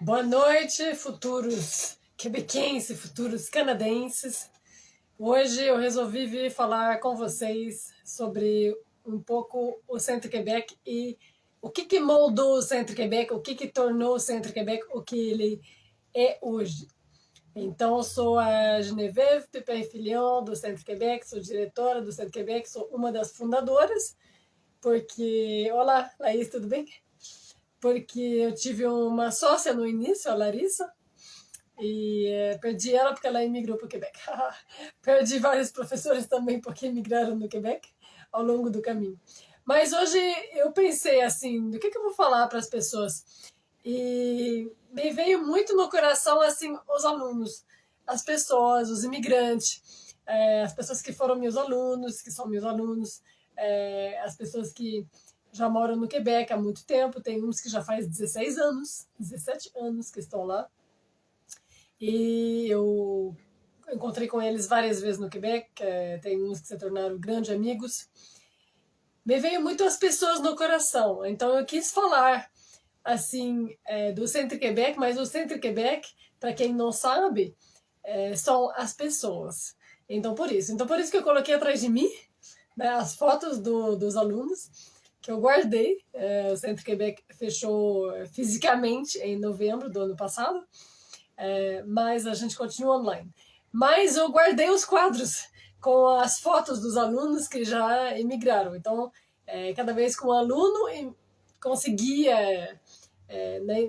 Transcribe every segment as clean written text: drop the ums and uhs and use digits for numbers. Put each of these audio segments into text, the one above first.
Boa noite, futuros quebequenses, futuros canadenses. Hoje eu resolvi vir falar com vocês sobre um pouco o Centro-Quebec e o que moldou o Centro-Quebec, o que tornou o Centro-Quebec o que ele é hoje. Então, eu sou a Geneviève Pepin-Filion, do Centro-Quebec, sou diretora do Centro-Quebec, sou uma das fundadoras, porque... Olá, Laís, tudo bem? Porque eu tive uma sócia no início, a Larissa, e perdi ela porque ela imigrou para o Quebec. Perdi vários professores também porque imigraram no Quebec ao longo do caminho. Mas hoje eu pensei assim, do que eu vou falar para as pessoas? E me veio muito no coração assim os alunos, as pessoas, os imigrantes, as pessoas que foram meus alunos, que são meus alunos, as pessoas que já moram no Quebec há muito tempo, tem uns que já faz 16 anos, 17 anos que estão lá. E eu encontrei com eles várias vezes no Quebec, tem uns que se tornaram grandes amigos. Me veio muito as pessoas no coração, então eu quis falar assim do Centro-Quebec, mas o Centro-Quebec, para quem não sabe, são as pessoas. Então por isso que eu coloquei atrás de mim, né, as fotos dos alunos que eu guardei. O Centro-Quebec fechou fisicamente em novembro do ano passado, mas a gente continua online. Mas eu guardei os quadros com as fotos dos alunos que já emigraram. Então, cada vez que um aluno conseguia...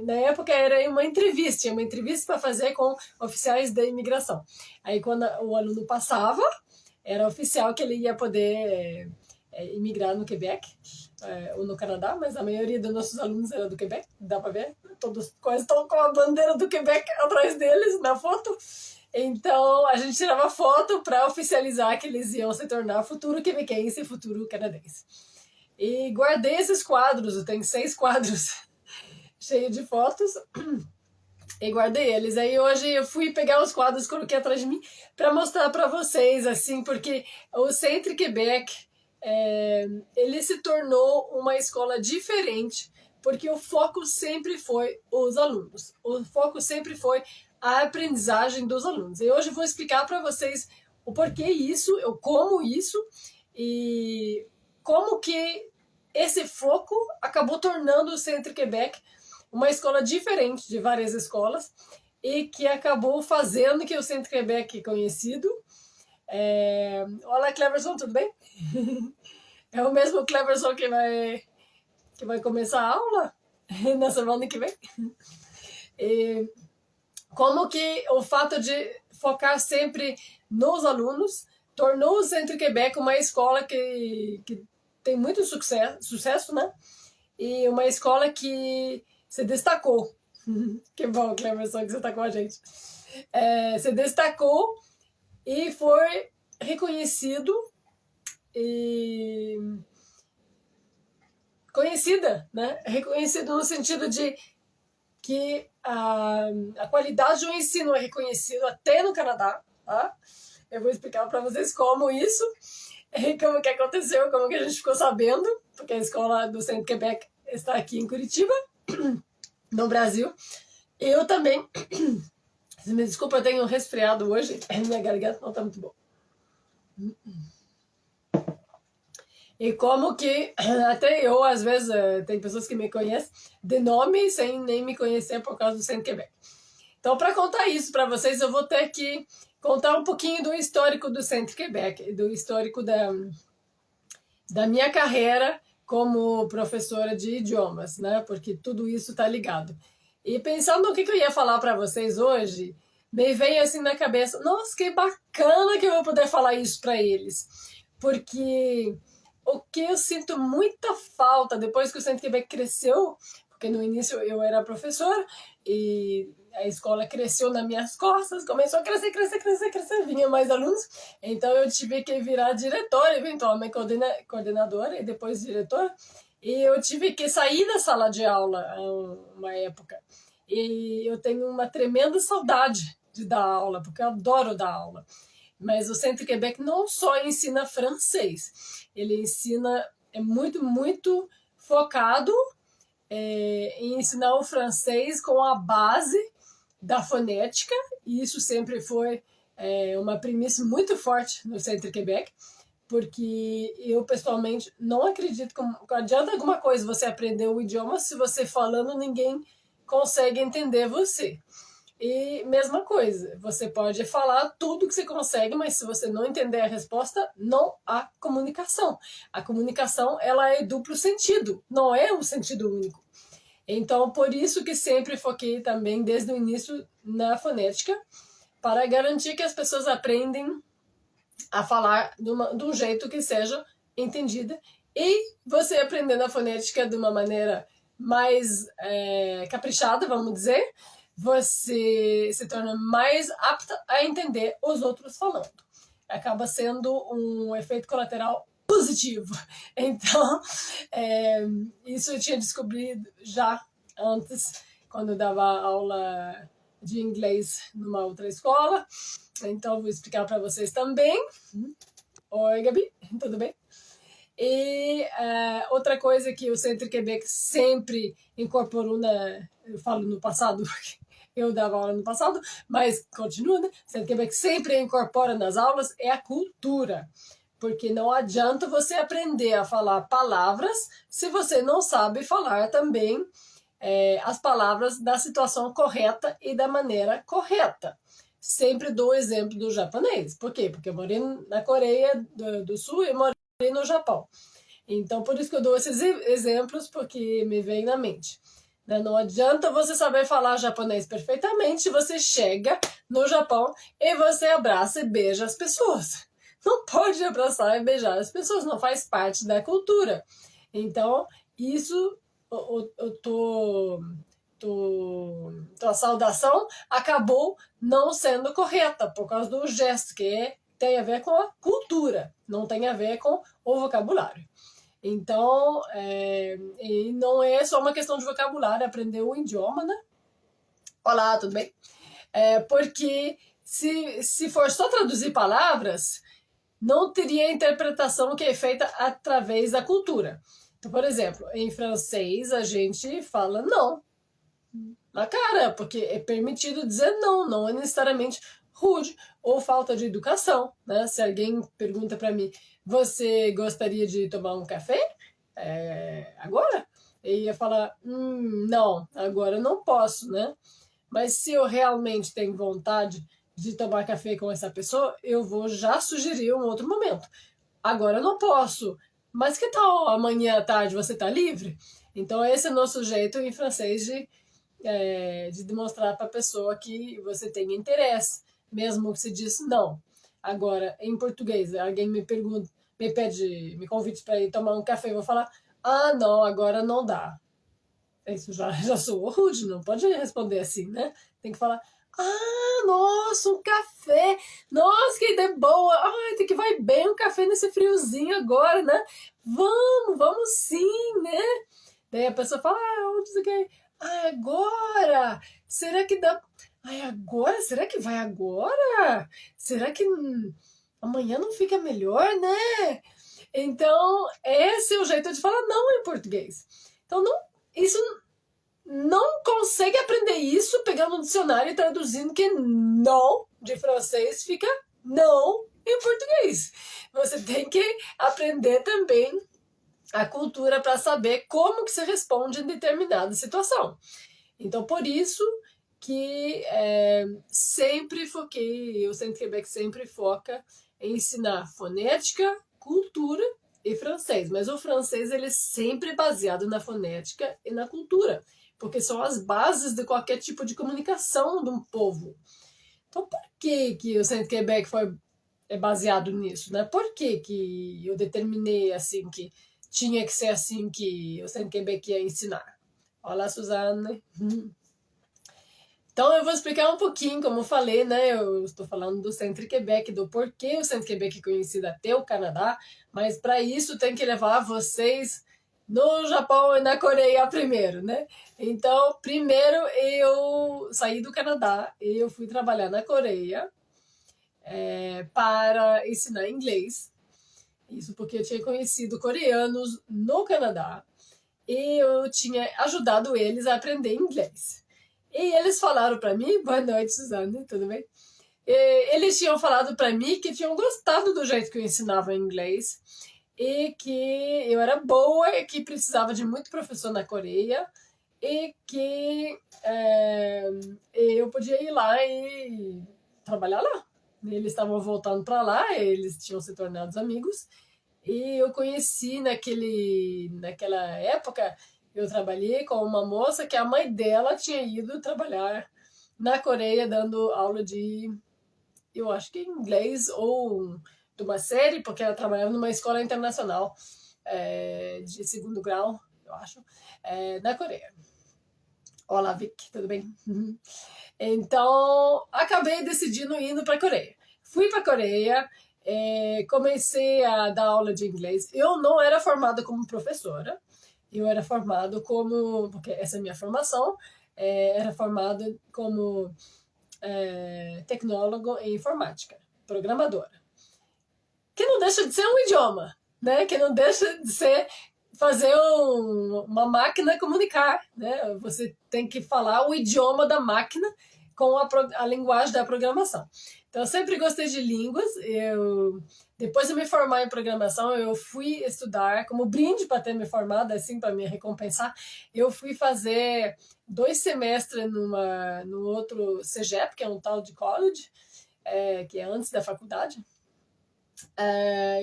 na época era uma entrevista para fazer com oficiais da imigração. Aí quando o aluno passava, era oficial que ele ia poder imigrar no Quebec ou no Canadá, mas a maioria dos nossos alunos era do Quebec, dá para ver, todos quase estão com a bandeira do Quebec atrás deles na foto. Então a gente tirava foto para oficializar que eles iam se tornar futuro quebequense e futuro canadense. E guardei esses quadros, eu tenho 6 quadros cheios de fotos e guardei eles. Aí hoje eu fui pegar os quadros, coloquei atrás de mim para mostrar para vocês, assim, porque o Centro-Quebec ele se tornou uma escola diferente, porque o foco sempre foi os alunos, o foco sempre foi a aprendizagem dos alunos. E hoje eu vou explicar para vocês o porquê isso, como isso e como que esse foco acabou tornando o Centro-Quebec uma escola diferente de várias escolas e que acabou fazendo que o Centro-Quebec conhecido... Olá, Cleverson, tudo bem? É o mesmo Cleverson que vai começar a aula na semana que vem. E como que o fato de focar sempre nos alunos tornou o Centro-Quebec uma escola que tem muito sucesso, né? E uma escola que se destacou. Que bom, Cleverson, que você está com a gente. Se destacou e foi reconhecido e conhecida, né? Reconhecido no sentido de que a qualidade do ensino é reconhecido até no Canadá, tá? Eu vou explicar para vocês como isso, como que aconteceu, como que a gente ficou sabendo, porque a escola do Centro-Quebec está aqui em Curitiba, no Brasil. Eu também, me desculpa, eu tenho um resfriado hoje, minha garganta não está muito boa. E como que até eu, às vezes, tem pessoas que me conhecem de nome sem nem me conhecer por causa do Centro-Quebec. Então, para contar isso para vocês, eu vou ter que contar um pouquinho do histórico do Centro-Quebec, do histórico da minha carreira como professora de idiomas, né? Porque tudo isso está ligado. E pensando no que eu ia falar para vocês hoje, me veio assim na cabeça, nossa, que bacana que eu vou poder falar isso para eles. Porque o que eu sinto muita falta depois que o Centro-Quebec cresceu, porque no início eu era professora e a escola cresceu nas minhas costas, começou a crescer, vinha mais alunos, então eu tive que virar diretora, eventualmente coordenadora e depois diretora, e eu tive que sair da sala de aula uma época. E eu tenho uma tremenda saudade de dar aula, porque eu adoro dar aula. Mas o Centro-Quebec não só ensina francês, ele ensina, é muito, muito focado em ensinar o francês com a base da fonética, e isso sempre foi uma premissa muito forte no Centro Quebec, porque eu pessoalmente não acredito que adianta alguma coisa você aprender o idioma se você falando ninguém consegue entender você. E mesma coisa, você pode falar tudo que você consegue, mas se você não entender a resposta, não há comunicação. A comunicação, ela é duplo sentido, não é um sentido único. Então, por isso que sempre foquei também desde o início na fonética, para garantir que as pessoas aprendem a falar de um jeito que seja entendida, e você aprendendo a fonética de uma maneira mais caprichada, vamos dizer, você se torna mais apta a entender os outros falando. Acaba sendo um efeito colateral positivo. Então, isso eu tinha descobrido já antes, quando eu dava aula de inglês numa outra escola. Então, vou explicar para vocês também. Oi, Gabi, tudo bem? E outra coisa que o Centro Quebec sempre incorporou eu falo no passado, porque eu dava aula no passado, mas continua, né? O Centro Quebec sempre incorpora nas aulas é a cultura. Porque não adianta você aprender a falar palavras se você não sabe falar também as palavras da situação correta e da maneira correta. Sempre dou o exemplo do japonês. Por quê? Porque eu morei na Coreia do Sul e morei no Japão. Então, por isso que eu dou esses exemplos, porque me vem na mente. Não adianta você saber falar japonês perfeitamente, você chega no Japão e você abraça e beija as pessoas. Não pode abraçar e beijar as pessoas, não faz parte da cultura. Então, isso, a saudação acabou não sendo correta por causa do gesto, que tem a ver com a cultura, não tem a ver com o vocabulário. Então, e não é só uma questão de vocabulário, aprender o idioma, né? Olá, tudo bem? Porque se for só traduzir palavras, não teria a interpretação que é feita através da cultura. Então, por exemplo, em francês a gente fala não na cara, porque é permitido dizer não, não é necessariamente rude ou falta de educação, né? Se alguém pergunta para mim, você gostaria de tomar um café agora? Eu ia falar, não, agora não posso, né? Mas se eu realmente tenho vontade de tomar café com essa pessoa, eu vou já sugerir um outro momento. Agora eu não posso, mas que tal amanhã à tarde você está livre? Então esse é o nosso jeito em francês de demonstrar para a pessoa que você tem interesse, mesmo que se diz não. Agora, em português, alguém me pergunta, me convide para ir tomar um café, eu vou falar, não, agora não dá. Isso já sou rude, não pode responder assim, né? Tem que falar, nossa, um café, nossa, que ideia boa, tem que vai bem um café nesse friozinho agora, né? Vamos sim, né? Daí a pessoa fala, onde você quer? Agora! Será que dá? Agora? Será que vai agora? Será que amanhã não fica melhor, né? Então, esse é o jeito de falar não em português. Então, isso não consegue aprender isso pegando um dicionário e traduzindo que não de francês fica não em português. Você tem que aprender também a cultura para saber como que se responde em determinada situação. Então, por isso que sempre foquei, o Centro Quebec sempre foca em ensinar fonética, cultura e francês. Mas o francês ele é sempre baseado na fonética e na cultura, porque são as bases de qualquer tipo de comunicação de um povo. Então, por que o Centro Quebec é baseado nisso, né? Por que eu determinei assim que tinha que ser assim que o Centro Quebec ia ensinar? Olá, Suzana. Então, eu vou explicar um pouquinho, como eu falei, né? Eu estou falando do Centro Quebec, do porquê o Centro Quebec é conhecido até o Canadá, mas para isso tem que levar vocês no Japão e na Coreia primeiro, né? Então, primeiro eu saí do Canadá e eu fui trabalhar na Coreia para ensinar inglês. Isso porque eu tinha conhecido coreanos no Canadá. e eu tinha ajudado eles a aprender inglês. E eles falaram para mim, boa noite, Suzane, tudo bem? Eles tinham falado para mim que tinham gostado do jeito que eu ensinava inglês e que eu era boa e que precisava de muito professor na Coreia e que eu podia ir lá e trabalhar lá. Eles estavam voltando para lá, eles tinham se tornado amigos e eu conheci naquela época, eu trabalhei com uma moça que a mãe dela tinha ido trabalhar na Coreia dando aula de, eu acho que inglês ou de uma série, porque ela trabalhava numa escola internacional de segundo grau, eu acho, na Coreia. Olá, Vic, tudo bem? Então, acabei decidindo indo para a Coreia. Fui para a Coreia, comecei a dar aula de inglês. Eu não era formada como professora, eu era formado como, porque essa é a minha formação, era formado como tecnólogo em informática, programadora. Que não deixa de ser um idioma, né? Que não deixa de ser fazer uma máquina comunicar, né? Você tem que falar o idioma da máquina com a linguagem da programação. Então, eu sempre gostei de línguas. Depois de me formar em programação, eu fui estudar, como brinde para ter me formado, assim, para me recompensar, eu fui fazer 2 semestres no outro CEGEP, que é um tal de college, que é antes da faculdade.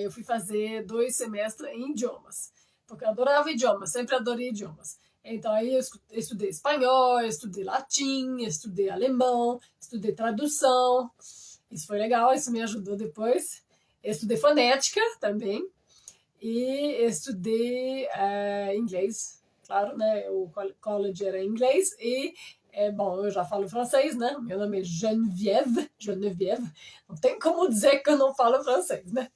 Eu fui fazer 2 semestres em idiomas, porque eu adorava idiomas, sempre adorei idiomas. Então aí eu estudei espanhol, eu estudei latim, eu estudei alemão, estudei tradução. Isso foi legal, isso me ajudou depois. Eu estudei fonética também e estudei inglês, claro, né? O college era inglês e bom, eu já falo francês, né? Meu nome é Geneviève. Não tem como dizer que eu não falo francês, né?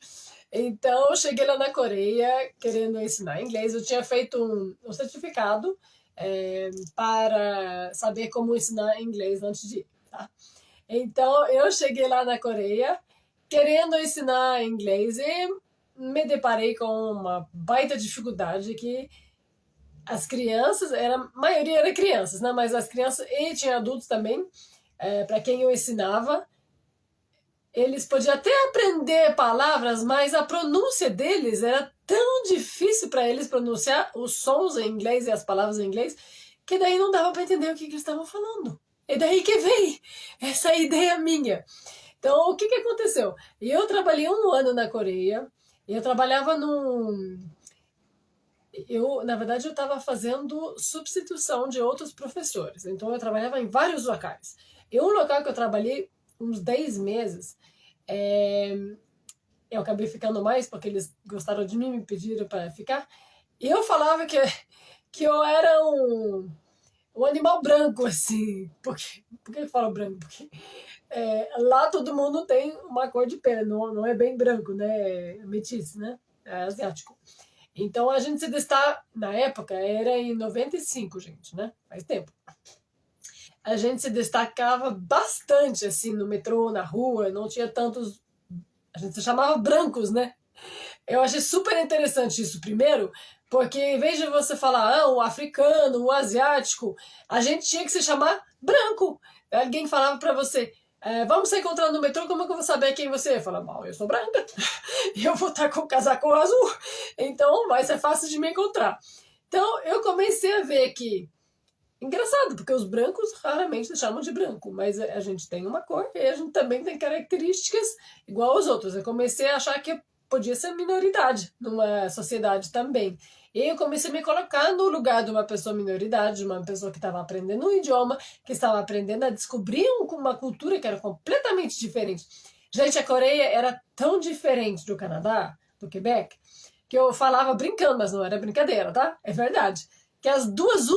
Então, eu cheguei lá na Coreia querendo ensinar inglês. Eu tinha feito um certificado para saber como ensinar inglês antes de ir, tá? Então, eu cheguei lá na Coreia querendo ensinar inglês e me deparei com uma baita dificuldade que as crianças, a maioria era crianças, né? Mas as crianças e tinha adultos também, para quem eu ensinava, eles podiam até aprender palavras, mas a pronúncia deles era tão difícil para eles pronunciar os sons em inglês e as palavras em inglês, que daí não dava para entender o que eles estavam falando. E daí que veio essa ideia minha. Então, o que aconteceu? Eu trabalhei 1 ano na Coreia, e eu trabalhava na verdade, eu estava fazendo substituição de outros professores. Então, eu trabalhava em vários locais. E um local que eu trabalhei uns 10 meses, eu acabei ficando mais porque eles gostaram de mim, me pediram para ficar. E eu falava que eu era um animal branco, assim. Por que eu falo branco? Porque lá todo mundo tem uma cor de pele, não é bem branco, né? É metiço, né? É asiático. Então a gente se destaca, na época, era em 95, gente, né? Faz tempo. A gente se destacava bastante, assim, no metrô, na rua, não tinha tantos. A gente se chamava brancos, né? Eu achei super interessante isso, primeiro, porque em vez de você falar o africano, o asiático, a gente tinha que se chamar branco. Alguém falava pra você, vamos se encontrar no metrô, como é que eu vou saber quem você é? Fala, bom, eu sou branca, e eu vou estar com o casaco azul, então vai ser fácil de me encontrar. Então eu comecei a ver que, engraçado, porque os brancos raramente chamam de branco, mas a gente tem uma cor e a gente também tem características igual aos outros. Eu comecei a achar que podia ser minoridade numa sociedade também. E eu comecei a me colocar no lugar de uma pessoa minoridade, de uma pessoa que estava aprendendo um idioma, que estava aprendendo a descobrir uma cultura que era completamente diferente. Gente, a Coreia era tão diferente do Canadá, do Quebec, que eu falava brincando, mas não era brincadeira, tá? É verdade. Que as duas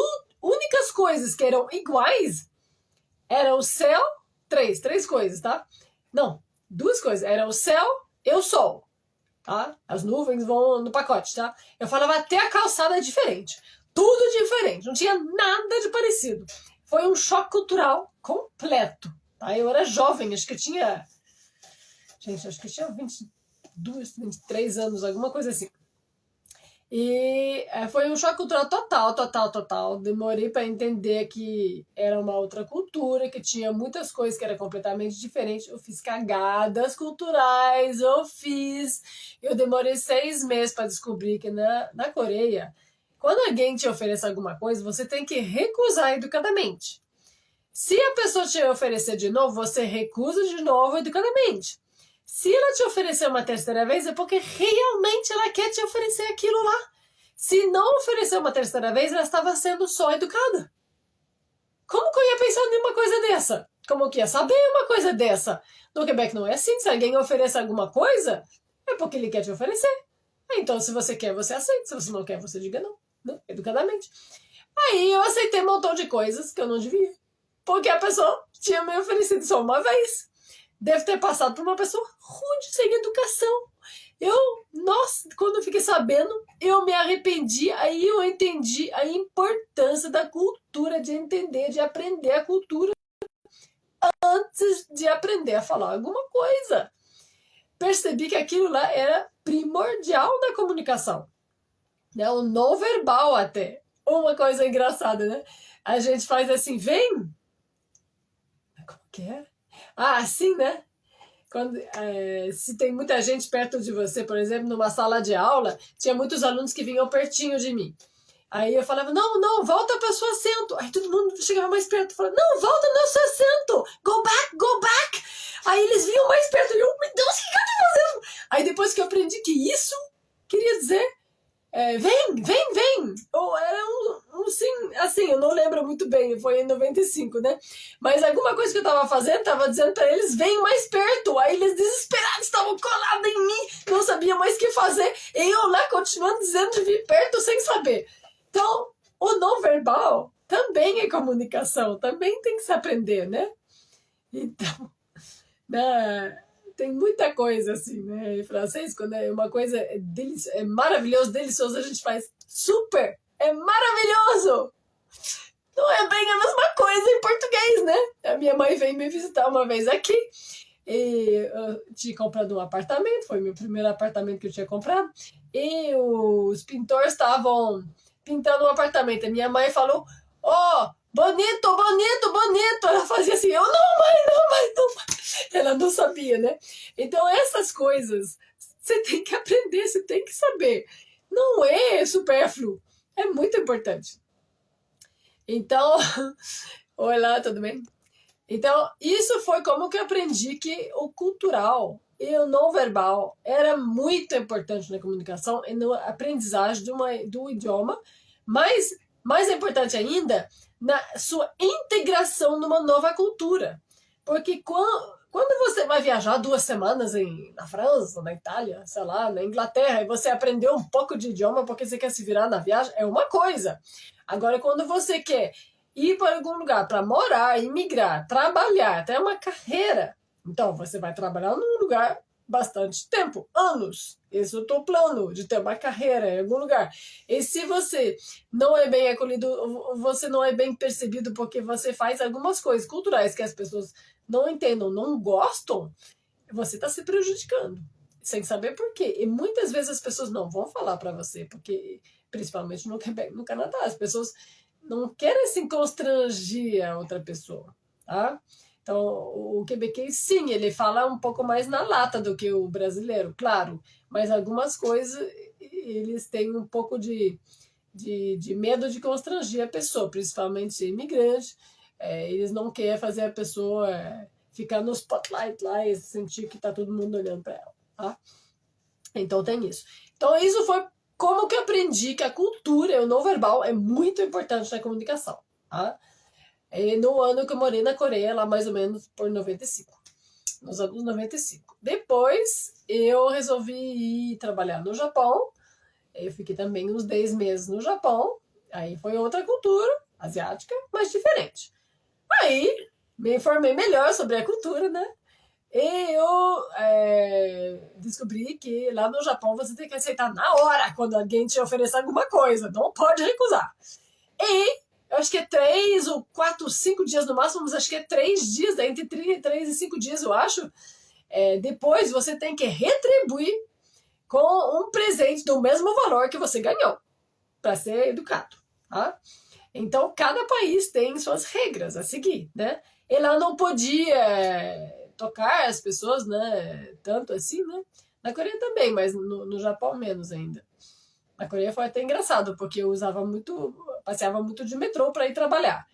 únicas coisas que eram iguais eram o céu, três coisas, tá? Não, 2 coisas. Era o céu e o sol. Tá? As nuvens vão no pacote, tá? Eu falava até a calçada diferente. Tudo diferente, não tinha nada de parecido. Foi um choque cultural completo. Tá? Eu era jovem, acho que eu tinha. Gente, acho que eu tinha 22, 23 anos, alguma coisa assim. E foi um choque cultural total, total, total. Demorei para entender que era uma outra cultura, que tinha muitas coisas que eram completamente diferentes. Eu fiz cagadas culturais, eu fiz. Eu demorei 6 meses para descobrir que na Coreia, quando alguém te oferece alguma coisa, você tem que recusar educadamente. Se a pessoa te oferecer de novo, você recusa de novo educadamente. Se ela te oferecer uma terceira vez, é porque realmente ela quer te oferecer aquilo lá. Se não oferecer uma terceira vez, ela estava sendo só educada. Como que eu ia pensar em uma coisa dessa? Como que ia saber uma coisa dessa? No Quebec não é assim. Se alguém oferece alguma coisa, é porque ele quer te oferecer. Então, se você quer, você aceita. Se você não quer, você diga não. Não, educadamente. Aí eu aceitei um montão de coisas que eu não devia. Porque a pessoa tinha me oferecido só uma vez. Deve ter passado por uma pessoa rude, sem educação. Nossa, quando eu fiquei sabendo, eu me arrependi. Aí eu entendi a importância da cultura, de entender, de aprender a cultura antes de aprender a falar alguma coisa. Percebi que aquilo lá era primordial na comunicação. Né? O não verbal até. Uma coisa engraçada, né? A gente faz assim, vem. Como que é? Ah, assim, né? Se tem muita gente perto de você, por exemplo, numa sala de aula, tinha muitos alunos que vinham pertinho de mim. Aí eu falava, não, volta para o seu assento. Aí todo mundo chegava mais perto e falava, não, volta no seu assento. Go back, go back. Aí eles vinham mais perto e eu, meu Deus, o que eu tô fazendo? Aí depois que eu aprendi que isso queria dizer, vem. Ou era sim, assim, eu não lembro muito bem, foi em 95, né? Mas alguma coisa que eu tava fazendo, tava dizendo pra eles, vem mais perto. Aí eles desesperados estavam colados em mim, não sabiam mais o que fazer. E eu lá continuando dizendo de vir perto sem saber. Então, o não verbal também é comunicação, também tem que se aprender, né? Então, né? Tem muita coisa assim, né? Em francês, quando é uma coisa é maravilhoso, delicioso, a gente faz super, é maravilhoso. Não é bem a mesma coisa em português, né? A minha mãe veio me visitar uma vez aqui e eu tinha comprado um apartamento, foi meu primeiro apartamento que eu tinha comprado, e os pintores estavam pintando um apartamento. A minha mãe falou, bonito, bonito, bonito. Ela fazia assim, eu não mais. Ela não sabia, né? Então essas coisas você tem que aprender, você tem que saber. Não é supérfluo, é muito importante. Então, oi lá, tudo bem? Então, isso foi como que eu aprendi que o cultural e o não verbal era muito importante na comunicação e na aprendizagem do idioma, mas mais importante ainda, na sua integração numa nova cultura. Porque quando você vai viajar 2 semanas na França, na Itália, sei lá, na Inglaterra, e você aprendeu um pouco de idioma porque você quer se virar na viagem, é uma coisa. Agora, quando você quer ir para algum lugar para morar, imigrar, trabalhar, ter uma carreira, então você vai trabalhar num lugar bastante tempo, anos. Esse é o teu plano, de ter uma carreira em algum lugar. E se você não é bem acolhido, você não é bem percebido porque você faz algumas coisas culturais que as pessoas não entendam, não gostam, você está se prejudicando, sem saber por quê. E muitas vezes as pessoas não vão falar para você, porque, principalmente no Quebec, no Canadá, as pessoas não querem se constranger a outra pessoa, tá? Então, o quebequês, sim, ele fala um pouco mais na lata do que o brasileiro, claro, mas algumas coisas eles têm um pouco de medo de constranger a pessoa, principalmente imigrante. Eles não querem fazer a pessoa ficar no spotlight lá e sentir que está todo mundo olhando para ela, tá? Então tem isso. Então isso foi como que eu aprendi que a cultura, o não verbal, é muito importante na comunicação, tá? E no ano que eu morei na Coreia, lá mais ou menos por 95, nos anos 95. Depois eu resolvi ir trabalhar no Japão. Eu fiquei também uns 10 meses no Japão. Aí foi outra cultura asiática, mas diferente. Aí me informei melhor sobre a cultura, né? E eu descobri que lá no Japão você tem que aceitar na hora quando alguém te oferecer alguma coisa. Não pode recusar. E eu acho que é 3 ou 4, 5 dias no máximo, mas acho que é 3 dias, entre 3 e 5 dias, eu acho. Depois você tem que retribuir com um presente do mesmo valor que você ganhou, para ser educado, tá? Então, cada país tem suas regras a seguir, né? E lá não podia tocar as pessoas, né? Tanto assim, né? Na Coreia também, mas no Japão menos ainda. Na Coreia foi até engraçado, porque eu passeava muito de metrô para ir trabalhar.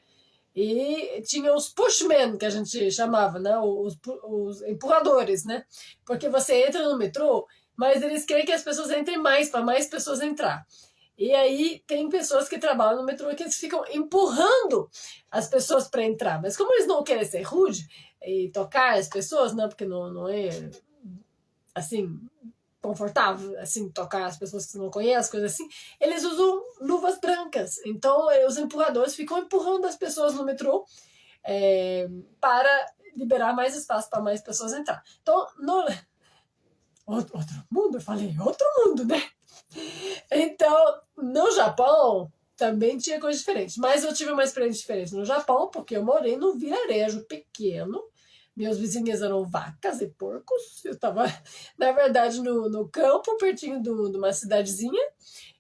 E tinha os pushmen, que a gente chamava, né? Os empurradores, né? Porque você entra no metrô, mas eles querem que as pessoas entrem mais, para mais pessoas entrar. E aí tem pessoas que trabalham no metrô que eles ficam empurrando as pessoas para entrar. Mas como eles não querem ser rude e tocar as pessoas, né? Porque não é assim confortável, assim, tocar as pessoas que você não conhece, coisas assim, eles usam luvas brancas. Então, os empurradores ficam empurrando as pessoas no metrô para liberar mais espaço para mais pessoas entrar. Então, outro mundo, eu falei, outro mundo, né? Então, no Japão, também tinha coisa diferente. Mas eu tive uma experiência diferente no Japão, porque eu morei num vilarejo pequeno. Meus vizinhos eram vacas e porcos. Eu estava, na verdade, no campo, pertinho de uma cidadezinha.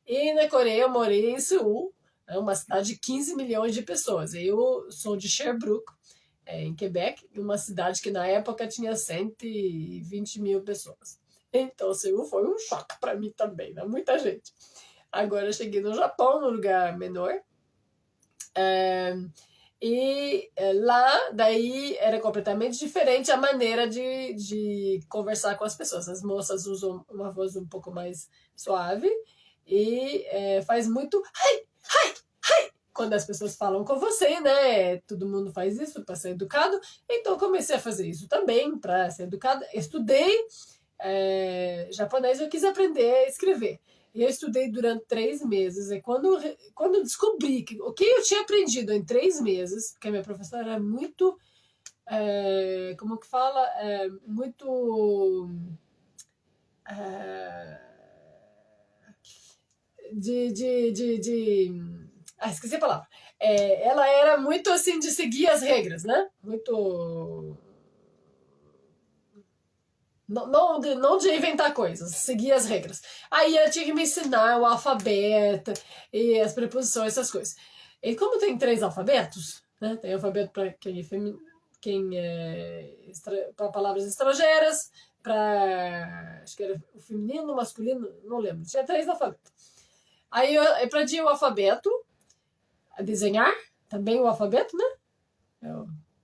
E na Coreia eu morei em Seul, uma cidade de 15 milhões de pessoas. Eu sou de Sherbrooke, em Quebec, uma cidade que na época tinha 120 mil pessoas. Então, Seul foi um choque para mim também, né? Muita gente. Agora eu cheguei no Japão, num lugar menor. E lá, daí, era completamente diferente a maneira de conversar com as pessoas. As moças usam uma voz um pouco mais suave e faz muito quando as pessoas falam com você, né? Todo mundo faz isso para ser educado. Então, comecei a fazer isso também para ser educada. Estudei japonês, eu quis aprender a escrever. E eu estudei durante 3 meses. E quando eu descobri o que eu tinha aprendido em 3 meses, porque a minha professora era muito, como que fala? Muito... esqueci a palavra. Ela era muito assim de seguir as regras, né? Muito... Não de inventar coisas, seguir as regras. Aí eu tinha que me ensinar o alfabeto e as preposições, essas coisas. E como tem 3 alfabetos, né? Tem alfabeto para para palavras estrangeiras, para acho que era o feminino, o masculino, não lembro. Tinha 3 alfabetos. Aí eu aprendi o alfabeto, a desenhar, também o alfabeto, né?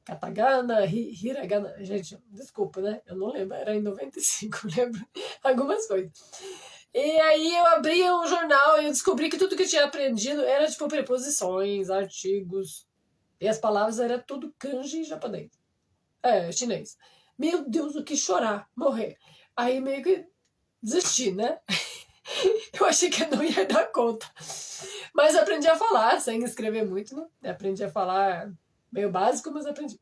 Katagana, hiragana, gente, desculpa, né? Eu não lembro, era em 95, lembro algumas coisas. E aí eu abri um jornal e eu descobri que tudo que eu tinha aprendido era tipo preposições, artigos, e as palavras eram tudo kanji japonês. Chinês. Meu Deus, o que chorar, morrer. Aí meio que desisti, né? Eu achei que eu não ia dar conta. Mas aprendi a falar, sem escrever muito, né? Aprendi a falar meio básico, mas aprendi.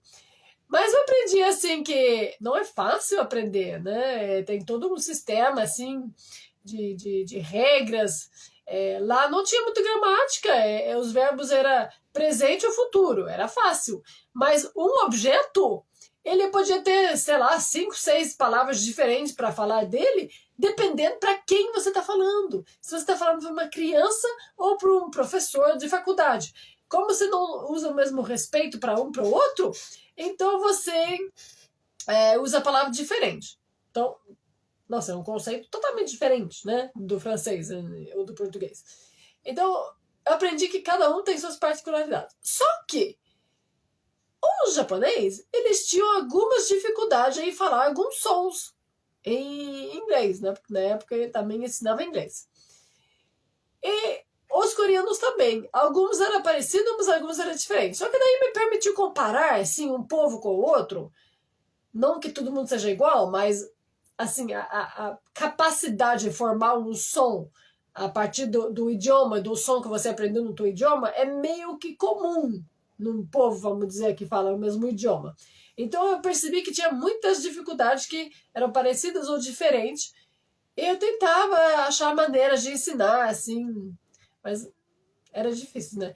Mas eu aprendi, assim, que não é fácil aprender, né? Tem todo um sistema, assim, de regras. Lá não tinha muita gramática. Os verbos eram presente ou futuro. Era fácil. Mas um objeto, ele podia ter, sei lá, 5, 6 palavras diferentes para falar dele, dependendo para quem você está falando. Se você está falando para uma criança ou para um professor de faculdade. Como você não usa o mesmo respeito para um para o outro, então você usa a palavra diferente. Então, nossa, é um conceito totalmente diferente, né? Do francês ou do português. Então, eu aprendi que cada um tem suas particularidades. Só que os japoneses, eles tinham algumas dificuldades em falar alguns sons em inglês, né? Porque na época eu também ensinava inglês. E os coreanos também. Alguns eram parecidos, mas alguns eram diferentes. Só que daí me permitiu comparar, assim, um povo com o outro. Não que todo mundo seja igual, mas, assim, a capacidade de formar um som a partir do idioma, do som que você aprendeu no teu idioma, é meio que comum num povo, vamos dizer, que fala o mesmo idioma. Então eu percebi que tinha muitas dificuldades que eram parecidas ou diferentes. E eu tentava achar maneiras de ensinar, assim, mas era difícil, né?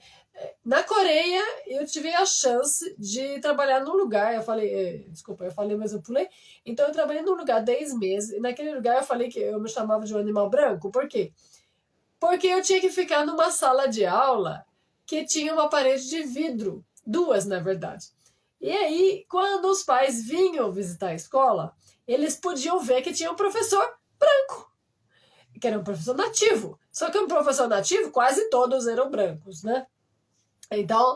Na Coreia, eu tive a chance de trabalhar num lugar, eu falei, desculpa, eu falei, mas eu pulei. Então, eu trabalhei num lugar 10 meses, e naquele lugar eu falei que eu me chamava de um animal branco. Por quê? Porque eu tinha que ficar numa sala de aula que tinha uma parede de vidro, duas, na verdade. E aí, quando os pais vinham visitar a escola, eles podiam ver que tinha um professor branco, que era um professor nativo. Só que um professor nativo, quase todos eram brancos, né? Então,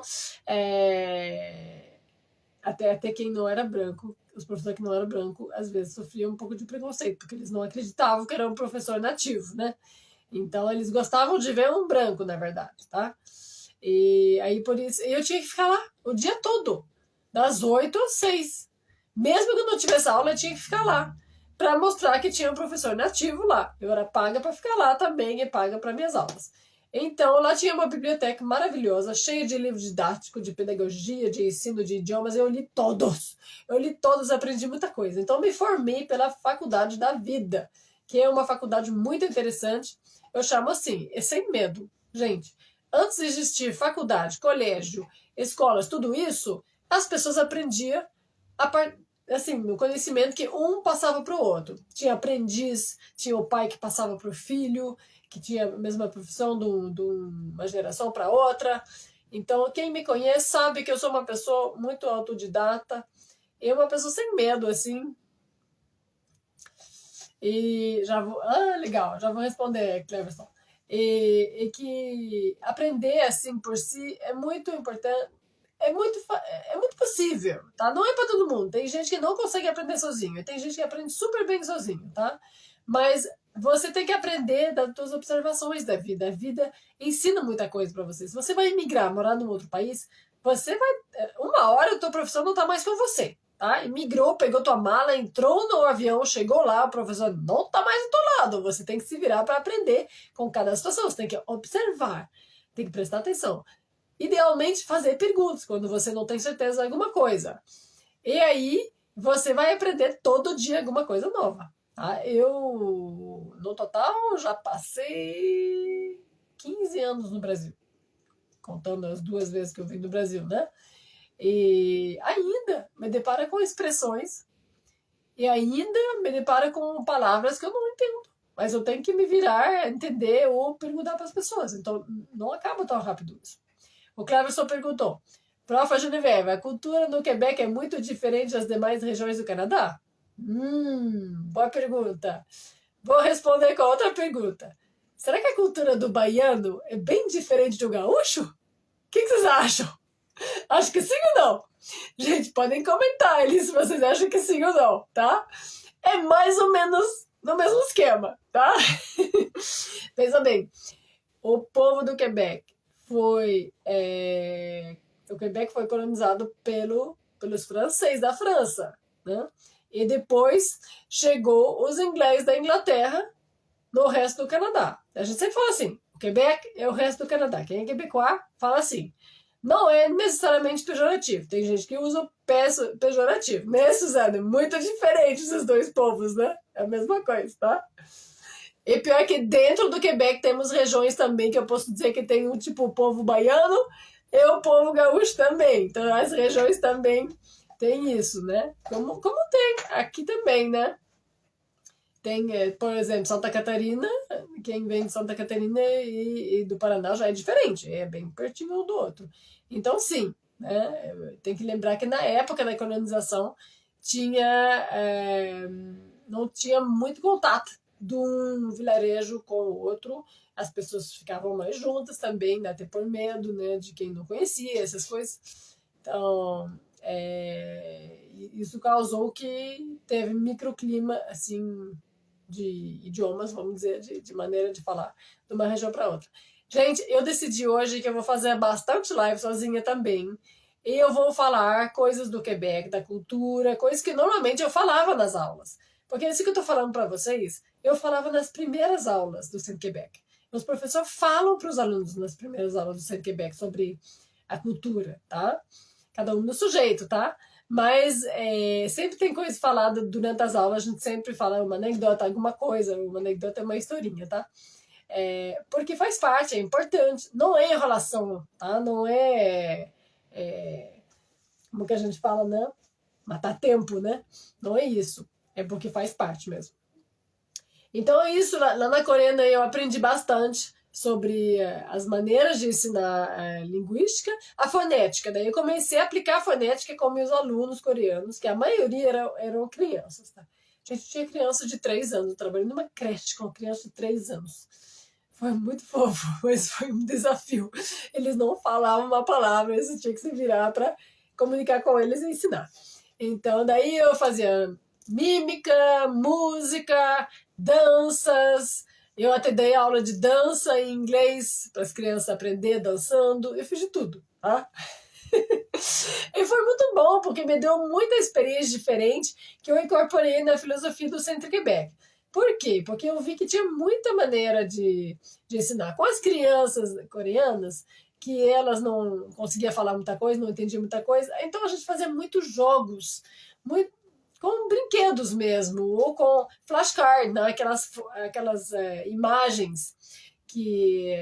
até quem não era branco, os professores que não eram branco, às vezes sofriam um pouco de preconceito, porque eles não acreditavam que era um professor nativo, né? Então, eles gostavam de ver um branco, na verdade, tá? E aí, por isso, eu tinha que ficar lá o dia todo, das 8 às 6. Mesmo que eu não tivesse aula, eu tinha que ficar lá, para mostrar que tinha um professor nativo lá. Eu era paga para ficar lá também e paga para minhas aulas. Então, lá tinha uma biblioteca maravilhosa, cheia de livros didáticos, de pedagogia, de ensino de idiomas. Eu li todos. Eu li todos, aprendi muita coisa. Então, me formei pela Faculdade da Vida, que é uma faculdade muito interessante. Eu chamo assim, é sem medo. Gente, antes de existir faculdade, colégio, escolas, tudo isso, as pessoas aprendiam assim, no conhecimento que um passava para o outro. Tinha aprendiz, tinha o pai que passava para o filho, que tinha a mesma profissão de uma geração para outra. Então, quem me conhece sabe que eu sou uma pessoa muito autodidata e uma pessoa sem medo, assim. E já vou. Ah, legal, já vou responder, Cleverson. E que aprender assim por si é muito importante, é muito possível, tá? Não é para todo mundo. Tem gente que não consegue aprender sozinho, tem gente que aprende super bem sozinho, tá? Mas você tem que aprender das suas observações da vida. A vida ensina muita coisa para você. Se você vai emigrar, morar num outro país, você vai. Uma hora a tua profissão não tá mais com você. Tá? Imigrou, pegou tua mala, entrou no avião, chegou lá, o professor não tá mais do teu lado. Você tem que se virar para aprender com cada situação. Você tem que observar, tem que prestar atenção. Idealmente, fazer perguntas quando você não tem certeza de alguma coisa. E aí, você vai aprender todo dia alguma coisa nova. Tá? Eu, no total, já passei 15 anos no Brasil, contando as 2 vezes que eu vim do Brasil, né? E ainda me depara com expressões e ainda me depara com palavras que eu não entendo. Mas eu tenho que me virar, entender ou perguntar para as pessoas. Então, não acaba tão rápido isso. O Cleverson perguntou: Profa Genevieve, a cultura no Quebec é muito diferente das demais regiões do Canadá? Boa pergunta. Vou responder com outra pergunta. Será que a cultura do baiano é bem diferente do gaúcho? O que vocês acham? Acho que sim ou não? Gente, podem comentar ali se vocês acham que sim ou não, tá? É mais ou menos no mesmo esquema, tá? Pensa bem, o povo do Quebec foi... o Quebec foi colonizado pelos franceses da França, né? E depois chegou os ingleses da Inglaterra no resto do Canadá. A gente sempre fala assim, o Quebec é o resto do Canadá. Quem é quebecois fala assim. Não é necessariamente pejorativo. Tem gente que usa o pejorativo. Né, Suzana? É muito diferente esses dois povos, né? É a mesma coisa, tá? E pior que dentro do Quebec temos regiões também que eu posso dizer que tem tipo o povo baiano e o povo gaúcho também. Então as regiões também tem isso, né? Como tem aqui também, né? Tem, por exemplo, Santa Catarina, quem vem de Santa Catarina e do Paraná já é diferente, é bem pertinho um do outro. Então, sim, né, tem que lembrar que na época da colonização não tinha muito contato de um vilarejo com o outro, as pessoas ficavam mais juntas também, até por medo, né, de quem não conhecia, essas coisas. Então, isso causou que teve microclima, assim, de idiomas, vamos dizer, de maneira de falar de uma região para outra. Gente, eu decidi hoje que eu vou fazer bastante live sozinha também. E eu vou falar coisas do Quebec, da cultura, coisas que normalmente eu falava nas aulas. Porque isso que eu estou falando para vocês, eu falava nas primeiras aulas do Centro Quebec. Os professores falam para os alunos nas primeiras aulas do Centro Quebec sobre a cultura, tá? Cada um no sujeito, tá? Mas sempre tem coisa falada durante as aulas, a gente sempre fala uma anedota, alguma coisa, uma anedota é uma historinha, tá? Porque faz parte, é importante. Não é enrolação, tá? Não como que a gente fala, né? Matar tempo, né? Não é isso. É porque faz parte mesmo. Então é isso, lá na coreana eu aprendi bastante sobre as maneiras de ensinar linguística, a fonética. Daí eu comecei a aplicar a fonética com meus alunos coreanos, que a maioria eram crianças, tá? A gente tinha criança de 3 anos, eu trabalhei numa creche com criança de 3 anos. Foi muito fofo, mas foi um desafio. Eles não falavam uma palavra, você tinha que se virar para comunicar com eles e ensinar. Então daí eu fazia mímica, música, danças. Eu até dei aula de dança em inglês para as crianças aprender dançando. Eu fiz de tudo, tá? E foi muito bom, porque me deu muita experiência diferente que eu incorporei na filosofia do Centro Quebec. Por quê? Porque eu vi que tinha muita maneira de ensinar. Com as crianças coreanas, que elas não conseguiam falar muita coisa, não entendiam muita coisa, então a gente fazia muitos jogos, muito, com brinquedos mesmo, ou com flashcard, né? aquelas imagens que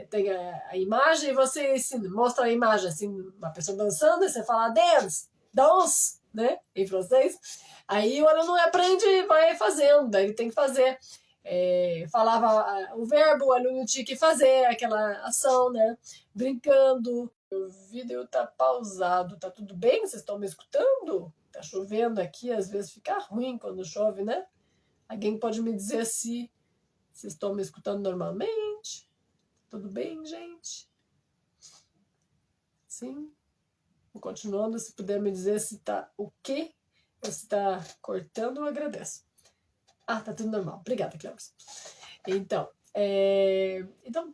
tem a imagem e você mostra a imagem, assim, uma pessoa dançando, e você fala danse, né, em francês. Aí o aluno aprende e vai fazendo, daí ele tem que fazer. Falava o verbo, o aluno tinha que fazer aquela ação, né, brincando. O vídeo tá pausado, tá tudo bem? Vocês estão me escutando? Tá chovendo aqui, às vezes fica ruim quando chove, né? Alguém pode me dizer se vocês estão me escutando normalmente? Tudo bem, gente? Sim? Vou continuando, se puder me dizer se tá o quê? Ou se tá cortando, eu agradeço. Ah, tá tudo normal. Obrigada, Cláudia. Então,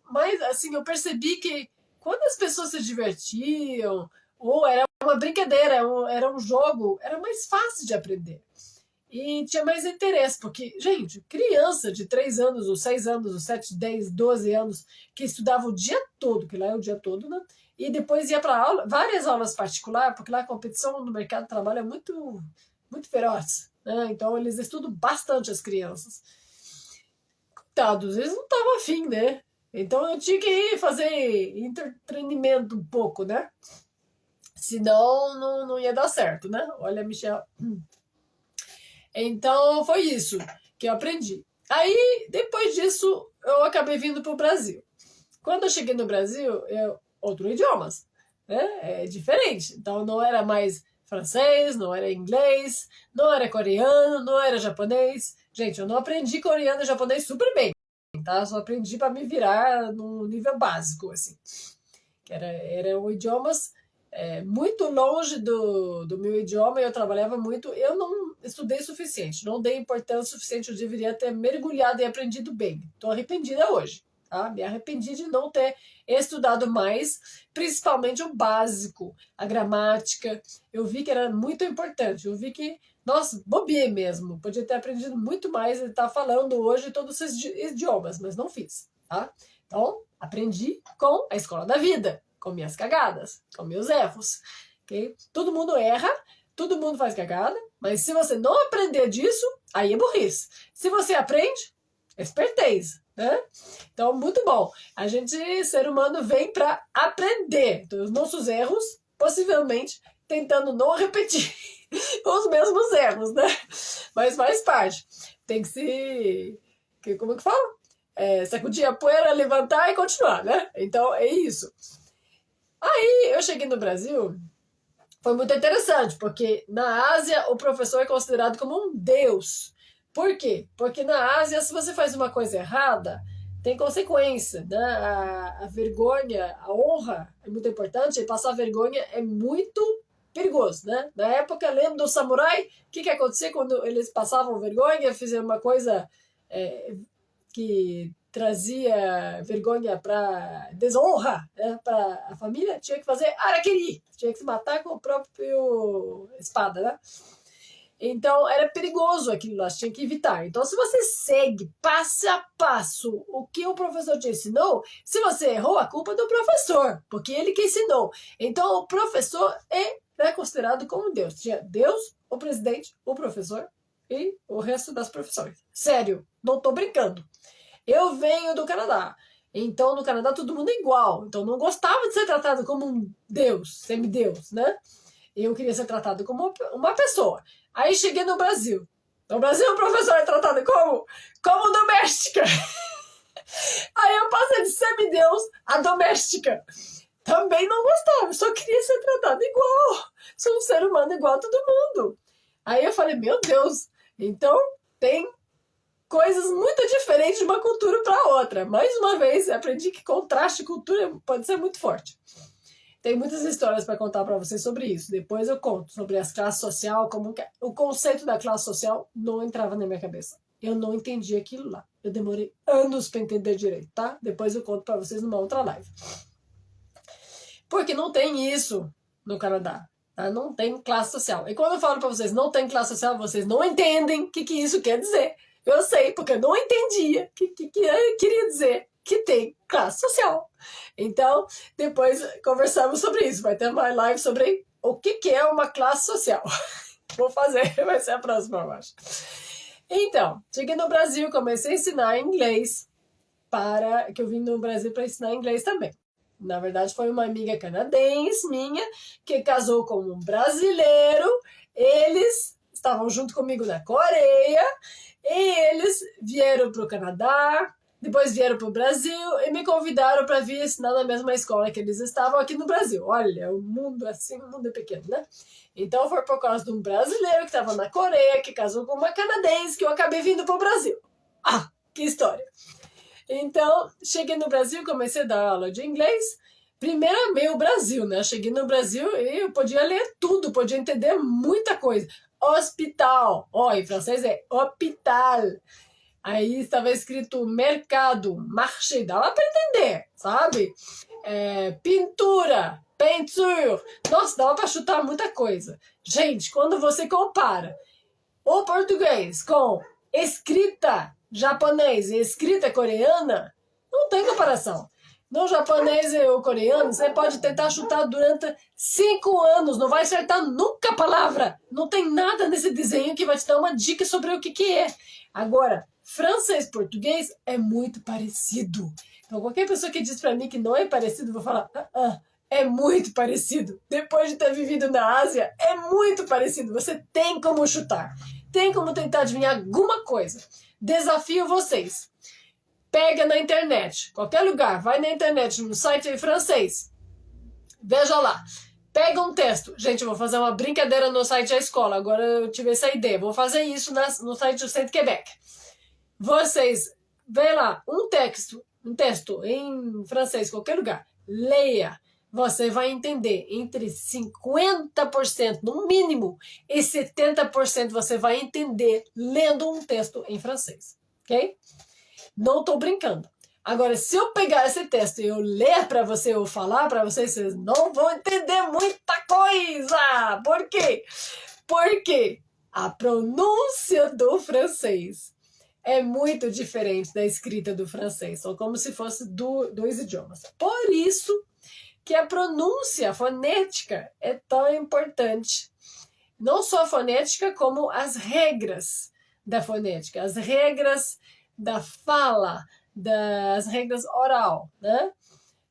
mas assim, eu percebi que quando as pessoas se divertiam, ou era uma brincadeira, era um jogo, era mais fácil de aprender. E tinha mais interesse, porque, gente, criança de 3 anos, ou 6 anos, ou 7, 10, 12 anos, que estudava o dia todo, que lá é o dia todo, né? E depois ia para aula, várias aulas particulares, porque lá a competição no mercado de trabalho é muito, muito feroz, né? Então eles estudam bastante as crianças. Coitados, eles não estavam afim, né? Então eu tinha que ir fazer entretenimento um pouco, né? Senão não ia dar certo, né? Olha, Michel. Então foi isso que eu aprendi. Aí, depois disso, eu acabei vindo para o Brasil. Quando eu cheguei no Brasil, outro idiomas, né? É diferente. Então não era mais francês, não era inglês, não era coreano, não era japonês. Gente, eu não aprendi coreano e japonês super bem, tá? Só aprendi para me virar no nível básico, assim. Que eram idiomas muito longe do meu idioma, eu trabalhava muito, eu não estudei o suficiente, não dei importância suficiente, eu deveria ter mergulhado e aprendido bem. Estou arrependida hoje, tá? Me arrependi de não ter estudado mais, principalmente o básico, a gramática. Eu vi que era muito importante, eu vi que, nossa, bobiei mesmo, podia ter aprendido muito mais e estar falando hoje todos esses idiomas, mas não fiz, tá? Então, aprendi com a escola da vida, com minhas cagadas, com meus erros, ok? Todo mundo erra, todo mundo faz cagada, mas se você não aprender disso, aí é burrice. Se você aprende, é esperteza, né? Então, muito bom. A gente, ser humano, vem para aprender dos nossos erros, possivelmente tentando não repetir os mesmos erros, né? Mas faz parte. Tem que se... Como é que fala? Sacudir a poeira, levantar e continuar, né? Então, é isso. Aí eu cheguei no Brasil, foi muito interessante, porque na Ásia o professor é considerado como um deus. Por quê? Porque na Ásia, se você faz uma coisa errada, tem consequência, né? A vergonha, a honra é muito importante, e passar vergonha é muito perigoso, né? Na época, lembro do samurai, o que acontecia quando eles passavam vergonha, fizeram uma coisa que trazia vergonha para desonra, né, para a família, tinha que fazer harakiri, tinha que se matar com o próprio espada, né? Então era perigoso aquilo lá, tinha que evitar. Então se você segue passo a passo o que o professor te ensinou, se você errou, a culpa é do professor, porque ele que ensinou. Então o professor é considerado como Deus. Tinha Deus, o presidente, o professor e o resto das profissões. Sério, não tô brincando. Eu venho do Canadá. Então, no Canadá, todo mundo é igual. Então, não gostava de ser tratado como um deus, semideus, né? Eu queria ser tratado como uma pessoa. Aí, cheguei no Brasil. No Brasil, o professor é tratado como doméstica. Aí, eu passei de semideus a doméstica. Também não gostava, só queria ser tratado igual. Sou um ser humano igual a todo mundo. Aí, eu falei, meu Deus, então tem coisas muito diferentes de uma cultura para outra. Mais uma vez, aprendi que contraste de cultura pode ser muito forte. Tem muitas histórias para contar para vocês sobre isso. Depois eu conto sobre as classes sociais, como que o conceito da classe social não entrava na minha cabeça. Eu não entendi aquilo lá. Eu demorei anos para entender direito, tá? Depois eu conto para vocês numa outra live. Porque não tem isso no Canadá. Tá? Não tem classe social. E quando eu falo para vocês não tem classe social, vocês não entendem o que isso quer dizer. Eu sei, porque eu não entendia o que queria dizer que tem classe social. Então, depois conversamos sobre isso. Vai ter uma live sobre o que é uma classe social. Vou fazer, vai ser a próxima, eu acho. Então, cheguei no Brasil, comecei a ensinar inglês, que eu vim no Brasil para ensinar inglês também. Na verdade, foi uma amiga canadense minha que casou com um brasileiro. Eles estavam junto comigo na Coreia e eles vieram para o Canadá, depois vieram para o Brasil e me convidaram para vir ensinar na mesma escola que eles estavam aqui no Brasil. Olha, o mundo assim, o mundo é pequeno, né? Então foi por causa de um brasileiro que estava na Coreia, que casou com uma canadense, que eu acabei vindo para o Brasil. Ah, que história! Então, cheguei no Brasil, comecei a dar aula de inglês. Primeiro amei o Brasil, né? Cheguei no Brasil e eu podia ler tudo, podia entender muita coisa. Hospital, em francês é hôpital. Aí estava escrito mercado, marché, dava para entender, sabe? Pintura, peinture. Nossa, dava para chutar muita coisa. Gente, quando você compara o português com escrita japonês e escrita coreana, não tem comparação. No japonês e o coreano, você pode tentar chutar durante 5 anos, não vai acertar nunca a palavra. Não tem nada nesse desenho que vai te dar uma dica sobre o que é. Agora, francês e português é muito parecido. Então, qualquer pessoa que diz para mim que não é parecido, eu vou falar, é muito parecido. Depois de ter vivido na Ásia, é muito parecido. Você tem como chutar. Tem como tentar adivinhar alguma coisa. Desafio vocês. Pega na internet, qualquer lugar, vai na internet, no site francês. Veja lá. Pega um texto. Gente, eu vou fazer uma brincadeira no site da escola. Agora eu tive essa ideia. Vou fazer isso no site do Centro Quebec. Vocês, vê lá, um texto em francês, qualquer lugar. Leia. Você vai entender entre 50%, no mínimo, e 70% você vai entender lendo um texto em francês. Ok? Não estou brincando. Agora, se eu pegar esse texto e eu ler para você ou falar para vocês, vocês não vão entender muita coisa. Por quê? Porque a pronúncia do francês é muito diferente da escrita do francês. São como se fossem dois idiomas. Por isso que a pronúncia, a fonética, é tão importante. Não só a fonética, como as regras da fonética, as regras da fala, das regras oral, né,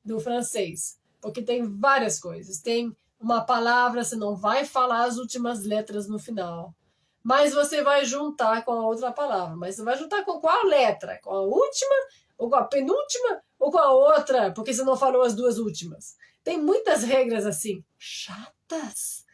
do francês. Porque tem várias coisas. Tem uma palavra, você não vai falar as últimas letras no final, mas você vai juntar com a outra palavra. Mas você vai juntar com qual letra? Com a última, ou com a penúltima, ou com a outra, porque você não falou as duas últimas. Tem muitas regras assim, chatas.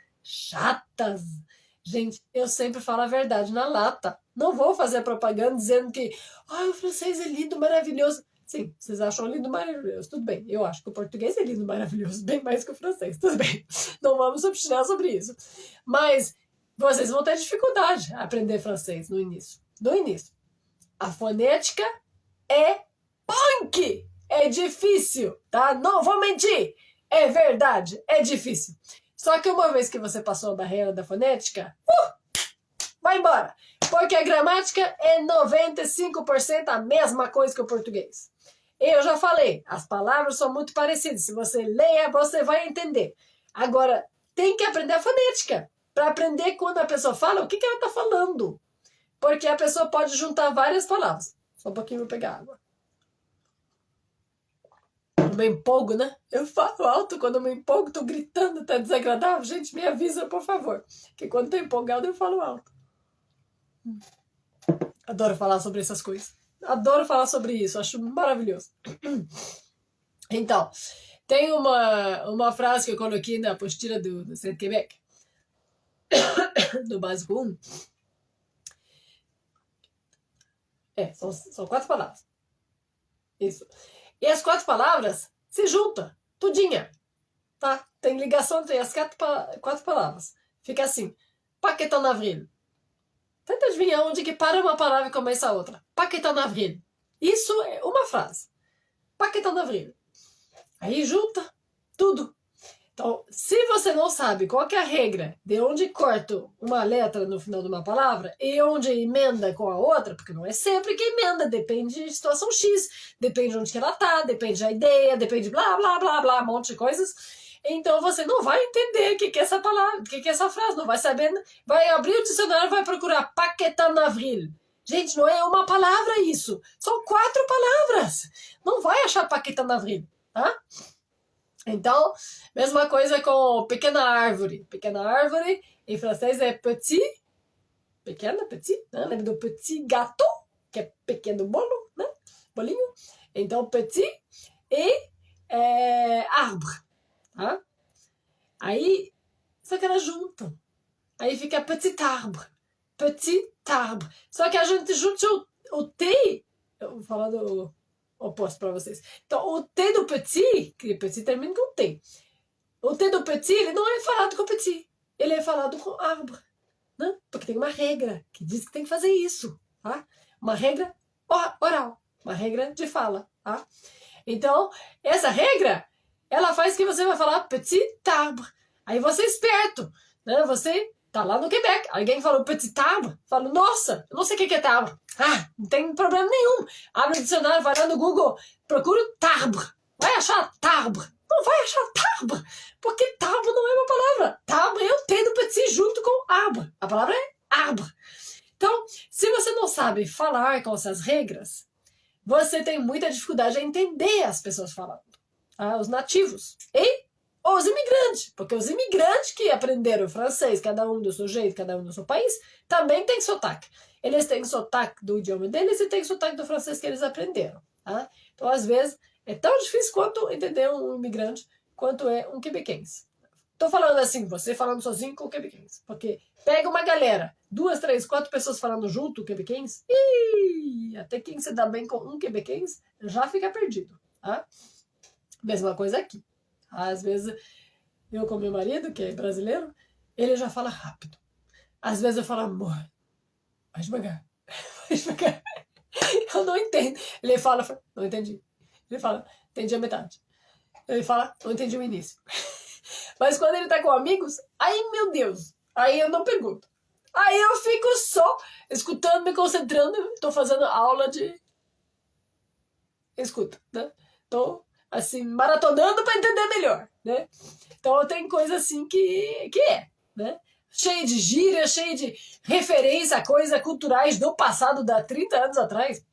Gente, eu sempre falo a verdade na lata. Não vou fazer propaganda dizendo que o francês é lindo, maravilhoso. Sim, vocês acham lindo, maravilhoso. Tudo bem, eu acho que o português é lindo, maravilhoso, bem mais que o francês. Tudo bem, não vamos obstinar sobre isso. Mas vocês vão ter dificuldade a aprender francês no início. A fonética é punk! É difícil, tá? Não vou mentir! É verdade, é difícil. Só que uma vez que você passou a barreira da fonética, vai embora. Porque a gramática é 95% a mesma coisa que o português. Eu já falei, as palavras são muito parecidas. Se você leia, você vai entender. Agora, tem que aprender a fonética. Para aprender quando a pessoa fala, o que ela está falando. Porque a pessoa pode juntar várias palavras. Só um pouquinho, vou pegar água. me empolgo, né? Eu falo alto quando eu me empolgo, tô gritando, tá desagradável. Gente, me avisa, por favor. Que quando tô empolgado eu falo alto. Adoro falar sobre essas coisas. Adoro falar sobre isso, acho maravilhoso. Então, tem uma frase que eu coloquei na apostila do Centro Quebec, do Básico 1. São 4 palavras. Isso. E as 4 palavras se juntam, tudinha. Tá? Tem ligação entre as 4 palavras. Fica assim. Paquet en avril. Tenta adivinhar onde que para uma palavra e começa a outra. Paquet en avril. Isso é uma frase. Paquet en avril. Aí junta tudo. Então, se você não sabe qual que é a regra de onde corto uma letra no final de uma palavra e onde emenda com a outra, porque não é sempre que emenda, depende de situação X, depende de onde que ela tá, depende da ideia, depende de blá, blá, blá, blá, um monte de coisas. Então, você não vai entender o que é essa palavra, o que é essa frase, não vai saber, vai abrir o dicionário e vai procurar paquet en avril. Gente, não é uma palavra isso, são 4 palavras. Não vai achar paquet en avril, tá? Então, mesma coisa com pequena árvore. Pequena árvore, em francês é petit, pequena, petit, né? Lembra do petit gâteau, que é pequeno bolo, né? Bolinho. Então, petit e arbre, tá? Aí, só que elas juntam. Aí fica petit arbre. Petit arbre. Só que a gente junta o T, eu vou falar do oposto para vocês. Então, o T do petit, que petit termina com T. O T do petit, ele não é falado com petit. Ele é falado com arbre. Né? Porque tem uma regra que diz que tem que fazer isso. Tá? Uma regra oral. Uma regra de fala. Tá? Então, essa regra, ela faz que você vai falar petit arbre. Aí você é esperto. Né? Você tá lá no Quebec. Alguém falou petit arbre. Fala, nossa, eu não sei o que é arbre. Ah, não tem problema nenhum. Abre o dicionário, vai lá no Google, procura tarbre. Vai achar tarbre. Não vai achar tarbre, porque tarbre não é uma palavra. Tarbre é o T do petit junto com arbre. A palavra é arbre. Então, se você não sabe falar com essas regras, você tem muita dificuldade em entender as pessoas falando. Tá? Os nativos. E os imigrantes, porque os imigrantes que aprenderam francês, cada um do seu jeito, cada um do seu país, também tem sotaque. Eles têm sotaque do idioma deles e têm sotaque do francês que eles aprenderam. Tá? Então, às vezes, é tão difícil quanto entender um imigrante, quanto é um quebequense. Estou falando assim, você falando sozinho com o quebequense. Porque pega uma galera, 2, 3, 4 pessoas falando junto o quebequense, e até quem se dá bem com um quebequense já fica perdido. Tá? Mesma coisa aqui. Às vezes, eu com meu marido, que é brasileiro, ele já fala rápido. Às vezes eu falo, amor, vai devagar, vai devagar. Eu não entendo. Ele fala, não entendi. Ele fala, entendi a metade. Ele fala, não entendi o início. Mas quando ele tá com amigos, aí, meu Deus, aí eu não pergunto. Aí eu fico só escutando, me concentrando, tô fazendo aula de escuta, né? Tô, assim, maratonando para entender melhor, né? Então tem coisa assim que é, né? Cheia de gíria, cheia de referência a coisas culturais do passado, da 30 anos atrás.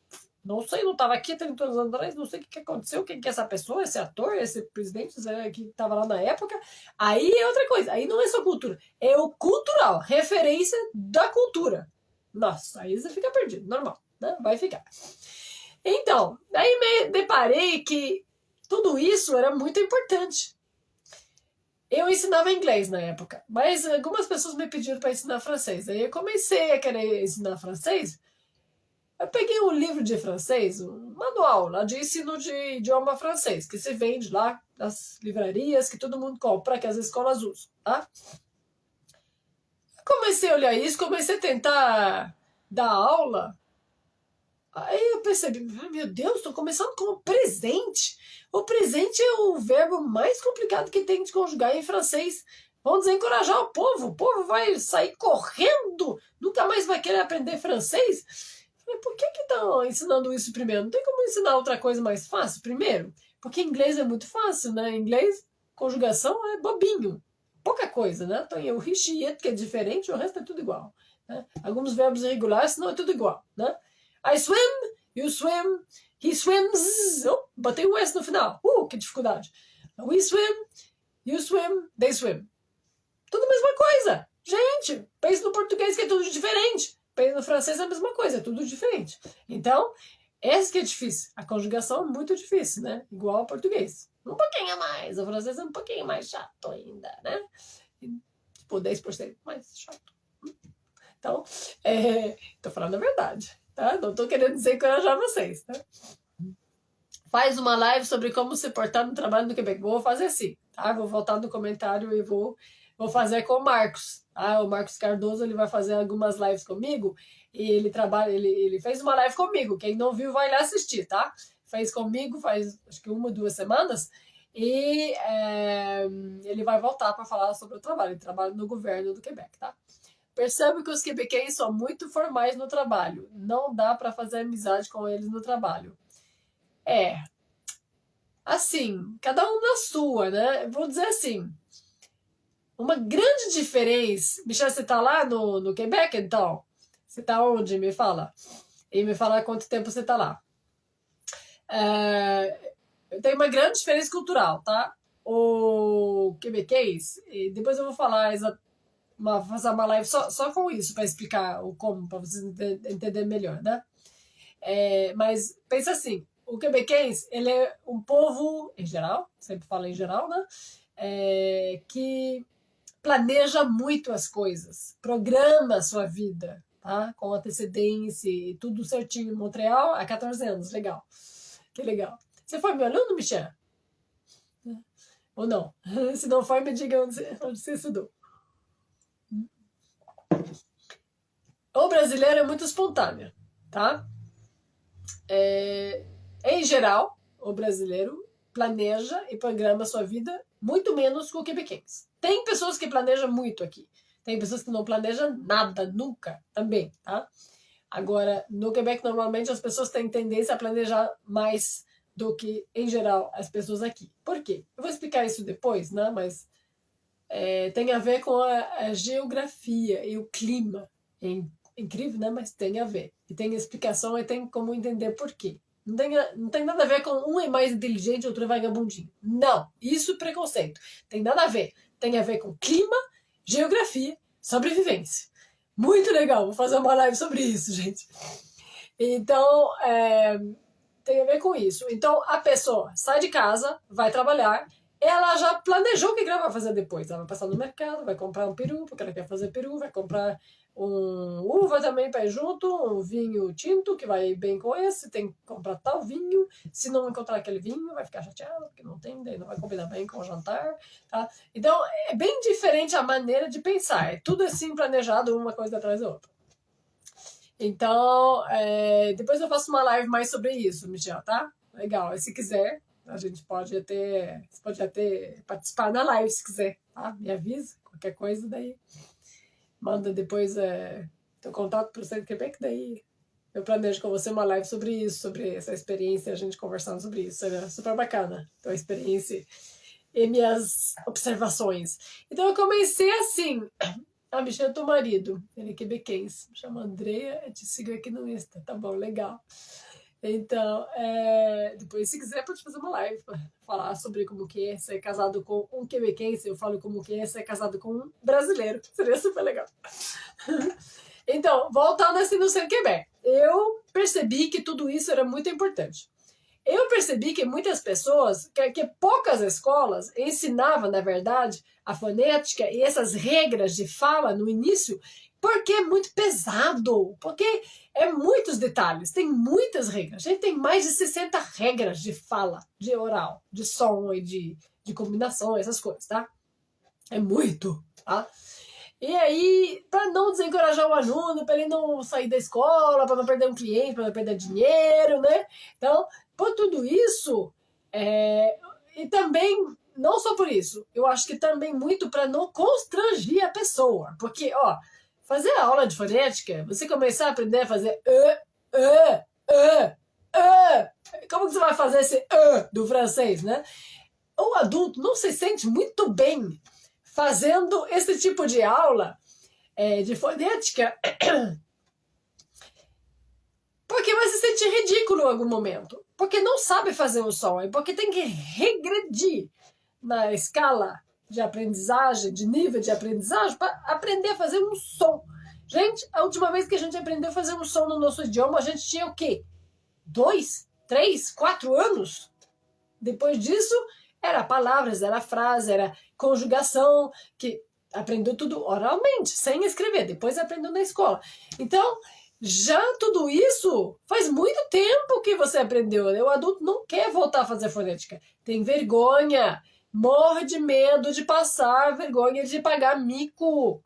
Não sei, não estava aqui 30 anos atrás, não sei o que aconteceu, quem que é essa pessoa, esse ator, esse presidente que estava lá na época. Aí é outra coisa, aí não é só cultura, é o cultural, referência da cultura. Nossa, aí você fica perdido, normal, né? Vai ficar. Então, aí me deparei que tudo isso era muito importante. Eu ensinava inglês na época, mas algumas pessoas me pediram para ensinar francês. Aí eu comecei a querer ensinar francês. Eu peguei um livro de francês, um manual lá de ensino de idioma francês, que se vende lá nas livrarias, que todo mundo compra, que as escolas usam, tá? Eu comecei a olhar isso, comecei a tentar dar aula. Aí eu percebi, meu Deus, estou começando com o presente. O presente é o verbo mais complicado que tem de conjugar em francês. Vamos desencorajar o povo vai sair correndo, nunca mais vai querer aprender francês. Falei, por que estão ensinando isso primeiro? Não tem como ensinar outra coisa mais fácil primeiro? Porque inglês é muito fácil, né? Em inglês, conjugação é bobinho. Pouca coisa, né? Tem o he, she, it, que é diferente, o resto é tudo igual. Né? Alguns verbos irregulares, senão é tudo igual, né? I swim, you swim, he swims. Oh, botei o S no final. que dificuldade. We swim, you swim, they swim. Tudo a mesma coisa. Gente, pensa no português que é tudo diferente. Pensa no francês é a mesma coisa, é tudo diferente. Então, esse que é difícil. A conjugação é muito difícil, né? Igual ao português. Um pouquinho a mais. O francês é um pouquinho mais chato ainda, né? Tipo, 10% mais chato. Então, tô falando a verdade, tá? Não tô querendo desencorajar vocês, tá? Faz uma live sobre como se portar no trabalho no Quebec. Vou fazer assim, tá? Vou voltar no comentário e vou fazer com o Marcos. Tá? O Marcos Cardoso, ele vai fazer algumas lives comigo. E ele fez uma live comigo. Quem não viu, vai lá assistir, tá? Fez comigo faz, acho que 1 ou 2 semanas. E ele vai voltar para falar sobre o trabalho. Ele trabalha no governo do Quebec, tá? Percebo que os quebequenses são muito formais no trabalho. Não dá para fazer amizade com eles no trabalho. Assim, cada um na sua, né? Vou dizer assim, uma grande diferença... Michel, você tá lá no Quebec, então? Você tá onde? Me fala. E me fala quanto tempo você tá lá. Tem uma grande diferença cultural, tá? O quebequês, e depois eu vou falar fazer uma live só com isso, para explicar o como, para vocês entenderem melhor, né? Mas pensa assim, o quebequense, ele é um povo, em geral, sempre falo em geral, né? Que planeja muito as coisas, programa a sua vida, tá? Com antecedência e tudo certinho. Em Montreal, há 14 anos, legal. Que legal. Você foi meu aluno, Michel? Ou não? Se não foi, me diga onde você estudou. O brasileiro é muito espontâneo, tá? Em geral, o brasileiro planeja e programa a sua vida muito menos que o quebequense. Tem pessoas que planejam muito aqui. Tem pessoas que não planejam nada, nunca, também, tá? Agora, no Quebec, normalmente, as pessoas têm tendência a planejar mais do que, em geral, as pessoas aqui. Por quê? Eu vou explicar isso depois, né? Mas tem a ver com a geografia e o clima. É incrível, né? Mas tem a ver. E tem explicação e tem como entender por quê. Não tem nada a ver com um é mais inteligente e outro é vagabundinho. Não, isso é preconceito. Tem nada a ver. Tem a ver com clima, geografia, sobrevivência. Muito legal, vou fazer uma live sobre isso, gente. Então, tem a ver com isso. Então, a pessoa sai de casa, vai trabalhar, ela já planejou o que ela vai fazer depois. Ela vai passar no mercado, vai comprar um peru, porque ela quer fazer peru, vai comprar uva também para ir junto, um vinho tinto, que vai bem com esse, tem que comprar tal vinho. Se não encontrar aquele vinho, vai ficar chateado, porque não tem, daí não vai combinar bem com o jantar. Tá? Então, é bem diferente a maneira de pensar. É tudo assim planejado, uma coisa atrás da outra. Então, depois eu faço uma live mais sobre isso, Michel, tá? Legal. E se quiser, a gente pode até participar na live, se quiser, tá? Me avisa, qualquer coisa, daí manda depois teu contato para o Centro Quebec, daí eu planejo com você uma live sobre isso, sobre essa experiência, a gente conversando sobre isso. Seria super bacana, tua experiência e minhas observações. Então eu comecei assim. Michel é teu marido, ele é quebequense, me chama Andrea, eu te sigo aqui no Insta, tá bom, legal. Então, depois se quiser pode fazer uma live para falar sobre como que é ser casado com um quebequense, eu falo como que é ser casado com um brasileiro, seria super legal. Então, voltando assim no Centro Quebec, eu percebi que tudo isso era muito importante. Eu percebi que muitas pessoas, que poucas escolas ensinavam, na verdade, a fonética e essas regras de fala no início, porque é muito pesado, porque é muitos detalhes, tem muitas regras. A gente tem mais de 60 regras de fala, de oral, de som e de combinação, essas coisas, tá? É muito, tá? E aí, para não desencorajar o aluno, para ele não sair da escola, para não perder um cliente, para não perder dinheiro, né? Então, por tudo isso, e também, não só por isso, eu acho que também muito para não constranger a pessoa. Porque, fazer a aula de fonética, você começar a aprender a fazer como que você vai fazer esse do francês, né? O adulto não se sente muito bem fazendo esse tipo de aula de fonética, porque vai se sentir ridículo em algum momento. porque não sabe fazer um som, é porque tem que regredir na escala de aprendizagem, de nível de aprendizagem, para aprender a fazer um som. Gente, a última vez que a gente aprendeu a fazer um som no nosso idioma, a gente tinha o quê? 2, 3, 4 anos? Depois disso, era palavras, era frase, era conjugação, que aprendeu tudo oralmente, sem escrever, depois aprendeu na escola. Então, já tudo isso faz muito tempo que você aprendeu. O adulto não quer voltar a fazer fonética. Tem vergonha, morre de medo de passar vergonha de pagar mico.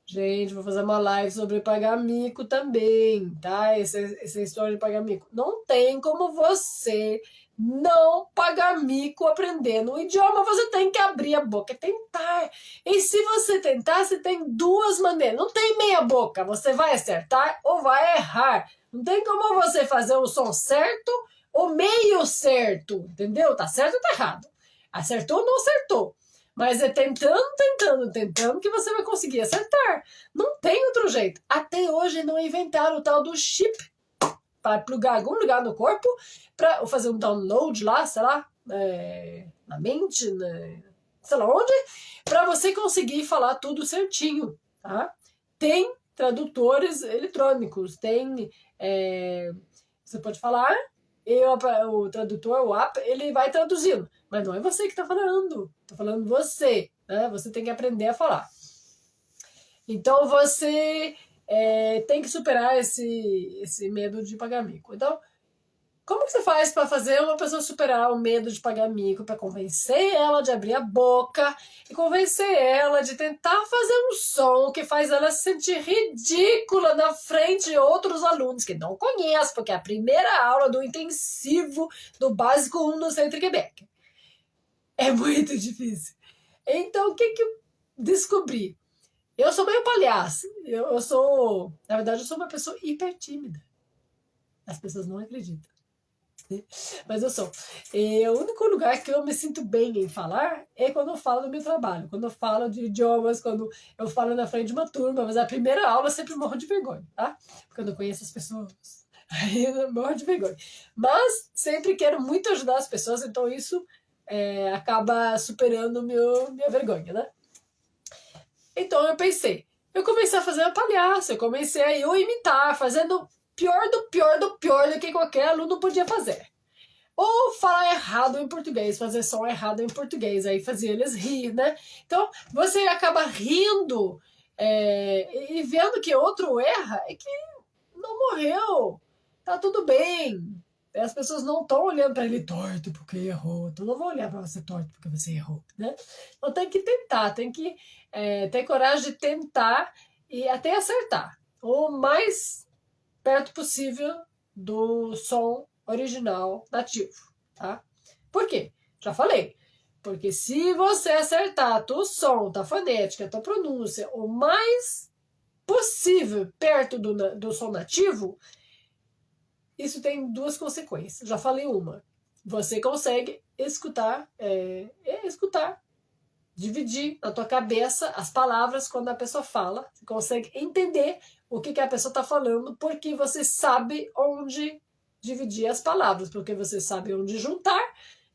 Gente, vou fazer uma live sobre pagar mico também, tá? Essa história de pagar mico. Não tem como você não pagar mico aprendendo um idioma. Você tem que abrir a boca e tentar. E se você tentar, você tem duas maneiras. Não tem meia boca. Você vai acertar ou vai errar. Não tem como você fazer o som certo ou meio certo, entendeu? Tá certo ou tá errado. Acertou ou não acertou. Mas é tentando que você vai conseguir acertar. Não tem outro jeito. Até hoje não inventaram o tal do chip para plugar em algum lugar no corpo, para fazer um download lá, sei lá, na mente, sei lá onde, para você conseguir falar tudo certinho. Tá? Tem tradutores eletrônicos, tem... você pode falar... o tradutor, o app, ele vai traduzindo. Mas não é você que está falando. Estou falando você. Né? Você tem que aprender a falar. Então, você tem que superar esse medo de pagar mico. Então, como que você faz para fazer uma pessoa superar o medo de pagar mico, para convencer ela de abrir a boca e convencer ela de tentar fazer um som que faz ela se sentir ridícula na frente de outros alunos que não conhecem, porque é a primeira aula do intensivo do Básico 1 no Centro Quebec. É muito difícil. Então, o que eu descobri? Eu sou meio palhaço. Na verdade, eu sou uma pessoa hiper tímida. As pessoas não acreditam. Mas eu sou. E o único lugar que eu me sinto bem em falar é quando eu falo do meu trabalho, quando eu falo de idiomas, quando eu falo na frente de uma turma, mas a primeira aula eu sempre morro de vergonha, tá? Porque eu não conheço as pessoas. Aí eu morro de vergonha. Mas sempre quero muito ajudar as pessoas, então isso acaba superando minha vergonha, né? Então eu pensei, eu comecei a fazer uma palhaça, eu comecei a eu imitar, fazendo pior do que qualquer aluno podia fazer. Ou falar errado em português, fazer som errado em português, aí fazia eles rir, né? Então, você acaba rindo e vendo que outro erra, é que não morreu, tá tudo bem. As pessoas não estão olhando para ele torto porque errou, então não vão olhar para você torto porque você errou, né? Então tem que tentar, tem que ter coragem de tentar e até acertar. O mais perto possível do som original nativo, tá? Por quê? Já falei. Porque se você acertar o som, a fonética, a pronúncia, o mais possível perto do som nativo, isso tem duas consequências. Já falei uma. Você consegue escutar, dividir na tua cabeça as palavras quando a pessoa fala. Você consegue entender o que a pessoa está falando, porque você sabe onde dividir as palavras, porque você sabe onde juntar,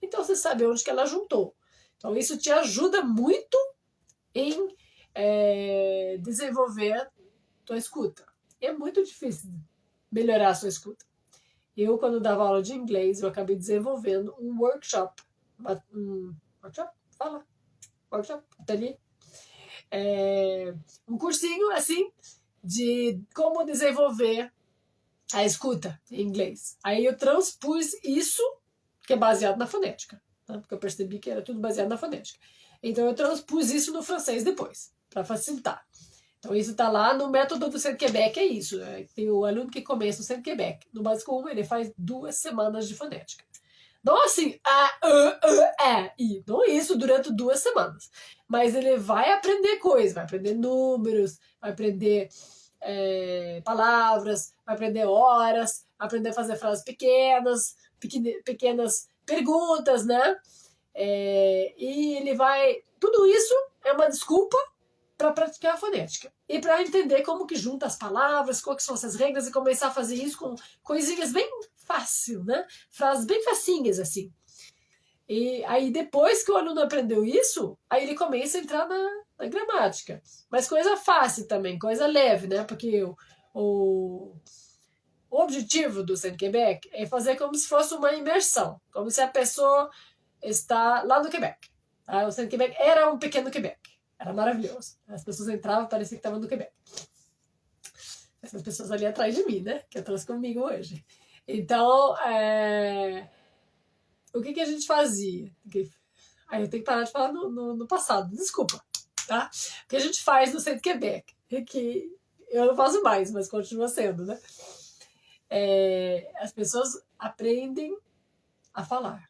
então você sabe onde que ela juntou. Então isso te ajuda muito em desenvolver tua escuta. É muito difícil melhorar a sua escuta. Eu, quando dava aula de inglês, eu acabei desenvolvendo um workshop. Workshop, ateliê. Um cursinho, assim, de como desenvolver a escuta em inglês. Aí eu transpus isso, que é baseado na fonética, tá? Porque eu percebi que era tudo baseado na fonética. Então eu transpus isso no francês depois, para facilitar. Então isso está lá no método do Centro Quebec, é isso. Tem o aluno que começa no Centro Quebec. No Básico 1, ele faz 2 semanas de fonética. Não assim, I. Não isso durante 2 semanas. Mas ele vai aprender coisas, vai aprender números, vai aprender palavras, vai aprender horas, vai aprender a fazer frases pequenas perguntas, né? E ele vai... Tudo isso é uma desculpa para praticar a fonética. E para entender como que junta as palavras, quais são essas regras e começar a fazer isso com coisinhas bem fácil, né? Frases bem facinhas, assim. E aí depois que o aluno aprendeu isso, aí ele começa a entrar na gramática. Mas coisa fácil também, coisa leve, né? Porque o objetivo do Centro Quebec é fazer como se fosse uma imersão, como se a pessoa está lá no Quebec. Tá? O Centro Quebec era um pequeno Quebec. Era maravilhoso. As pessoas entravam e parecia que estavam no Quebec. Essas pessoas ali atrás de mim, né? Que eu trouxe comigo hoje. Então, o que a gente fazia? Aí eu tenho que parar de falar no passado, desculpa, tá? O que a gente faz no Centro Quebec, que eu não faço mais, mas continua sendo, né? As pessoas aprendem a falar.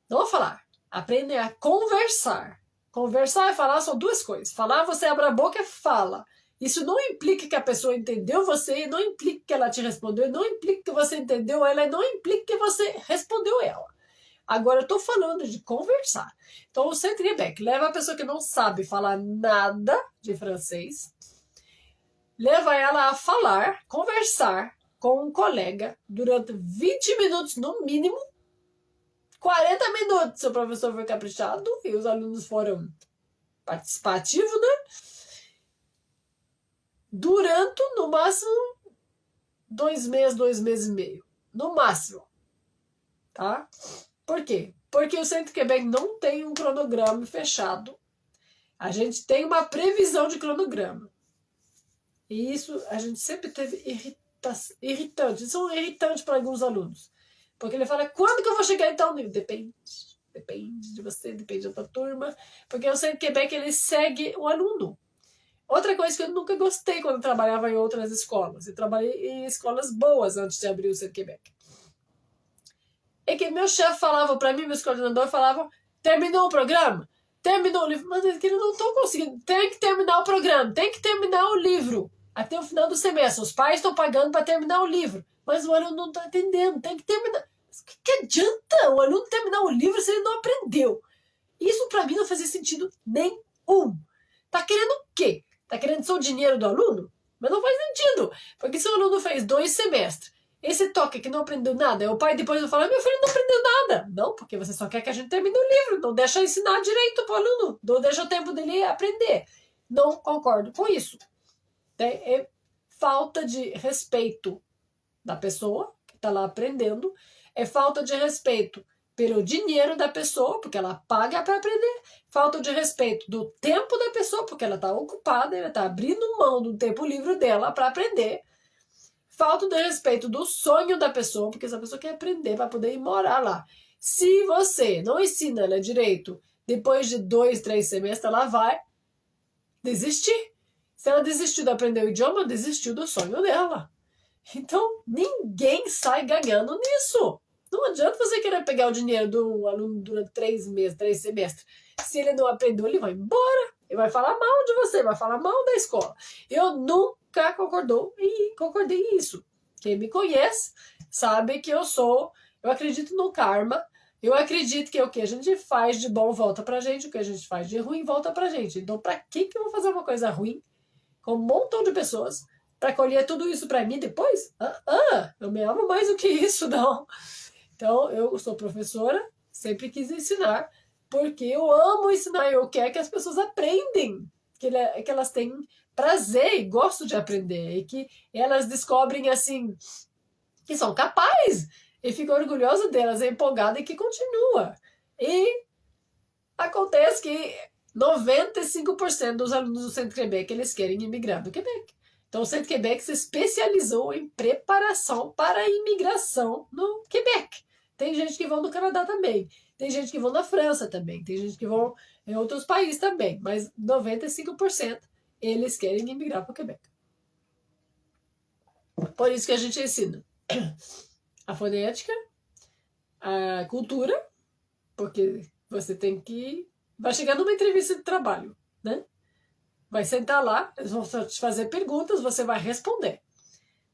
Não a falar, aprendem a conversar. Conversar e falar são duas coisas. Falar, você abre a boca e fala. Isso não implica que a pessoa entendeu você, não implica que ela te respondeu, não implica que você entendeu ela, não implica que você respondeu ela. Agora eu estou falando de conversar. Então o Centro Quebec leva a pessoa que não sabe falar nada de francês, leva ela a falar, conversar com um colega durante 20 minutos no mínimo, 40 minutos se o professor foi caprichado e os alunos foram participativos, né? Durante, no máximo, 2 meses, 2 meses e meio. No máximo. Tá? Por quê? Porque o Centro Quebec não tem um cronograma fechado. A gente tem uma previsão de cronograma. E isso a gente sempre teve irritante. Isso é irritante para alguns alunos. Porque ele fala, quando que eu vou chegar em tal nível? Depende. Depende de você, depende da tua turma. Porque o Centro Quebec, ele segue o aluno. Outra coisa que eu nunca gostei quando eu trabalhava em outras escolas. Eu trabalhei em escolas boas antes de abrir o Centro Quebec. É que meu chefe falava para mim, meus coordenadores falavam, terminou o programa? Terminou o livro? Mas é que eu não estou conseguindo. Tem que terminar o programa, tem que terminar o livro. Até o final do semestre. Os pais estão pagando para terminar o livro. Mas o aluno não está entendendo, tem que terminar. Mas o que adianta o aluno terminar o livro se ele não aprendeu? Isso para mim não fazia sentido nenhum. Tá querendo o quê? Tá querendo só o dinheiro do aluno? Mas não faz sentido. Porque se o aluno fez 2 semestres, esse toque que não aprendeu nada, o pai depois vai falar, meu filho não aprendeu nada. Não, porque você só quer que a gente termine o livro. Não deixa ensinar direito pro aluno. Não deixa o tempo dele aprender. Não concordo com isso. É falta de respeito da pessoa que está lá aprendendo. É falta de respeito pelo dinheiro da pessoa, porque ela paga para aprender. Falta de respeito do tempo da pessoa, porque ela está ocupada, ela está abrindo mão do tempo livre dela para aprender. Falta de respeito do sonho da pessoa, porque essa pessoa quer aprender para poder ir morar lá. Se você não ensina ela direito, depois de 2, 3 semestres, ela vai desistir. Se ela desistiu de aprender o idioma, desistiu do sonho dela. Então, ninguém sai ganhando nisso. Não adianta você querer pegar o dinheiro do aluno durante 3 meses, 3 semestres. Se ele não aprendeu, ele vai embora. Ele vai falar mal de você, vai falar mal da escola. Eu nunca concordei isso. Quem me conhece sabe que eu acredito no karma. Eu acredito que o que a gente faz de bom volta pra gente, o que a gente faz de ruim volta pra gente. Então, pra que eu vou fazer uma coisa ruim com um montão de pessoas para colher tudo isso para mim depois? Eu me amo mais do que isso, não. Então, eu sou professora, sempre quis ensinar, porque eu amo ensinar, eu quero que as pessoas aprendem, que elas têm prazer e gostam de aprender, e que elas descobrem, assim, que são capazes, e ficam orgulhosas delas, é empolgada e que continua. E acontece que 95% dos alunos do Centro Quebec, eles querem imigrar do Quebec. Então, o Centro Quebec se especializou em preparação para a imigração no Quebec. Tem gente que vão no Canadá também. Tem gente que vão na França também. Tem gente que vão em outros países também. Mas 95% eles querem imigrar para o Quebec. Por isso que a gente ensina a fonética, a cultura, porque você tem que... Vai chegar numa entrevista de trabalho, né? Vai sentar lá, eles vão te fazer perguntas, você vai responder.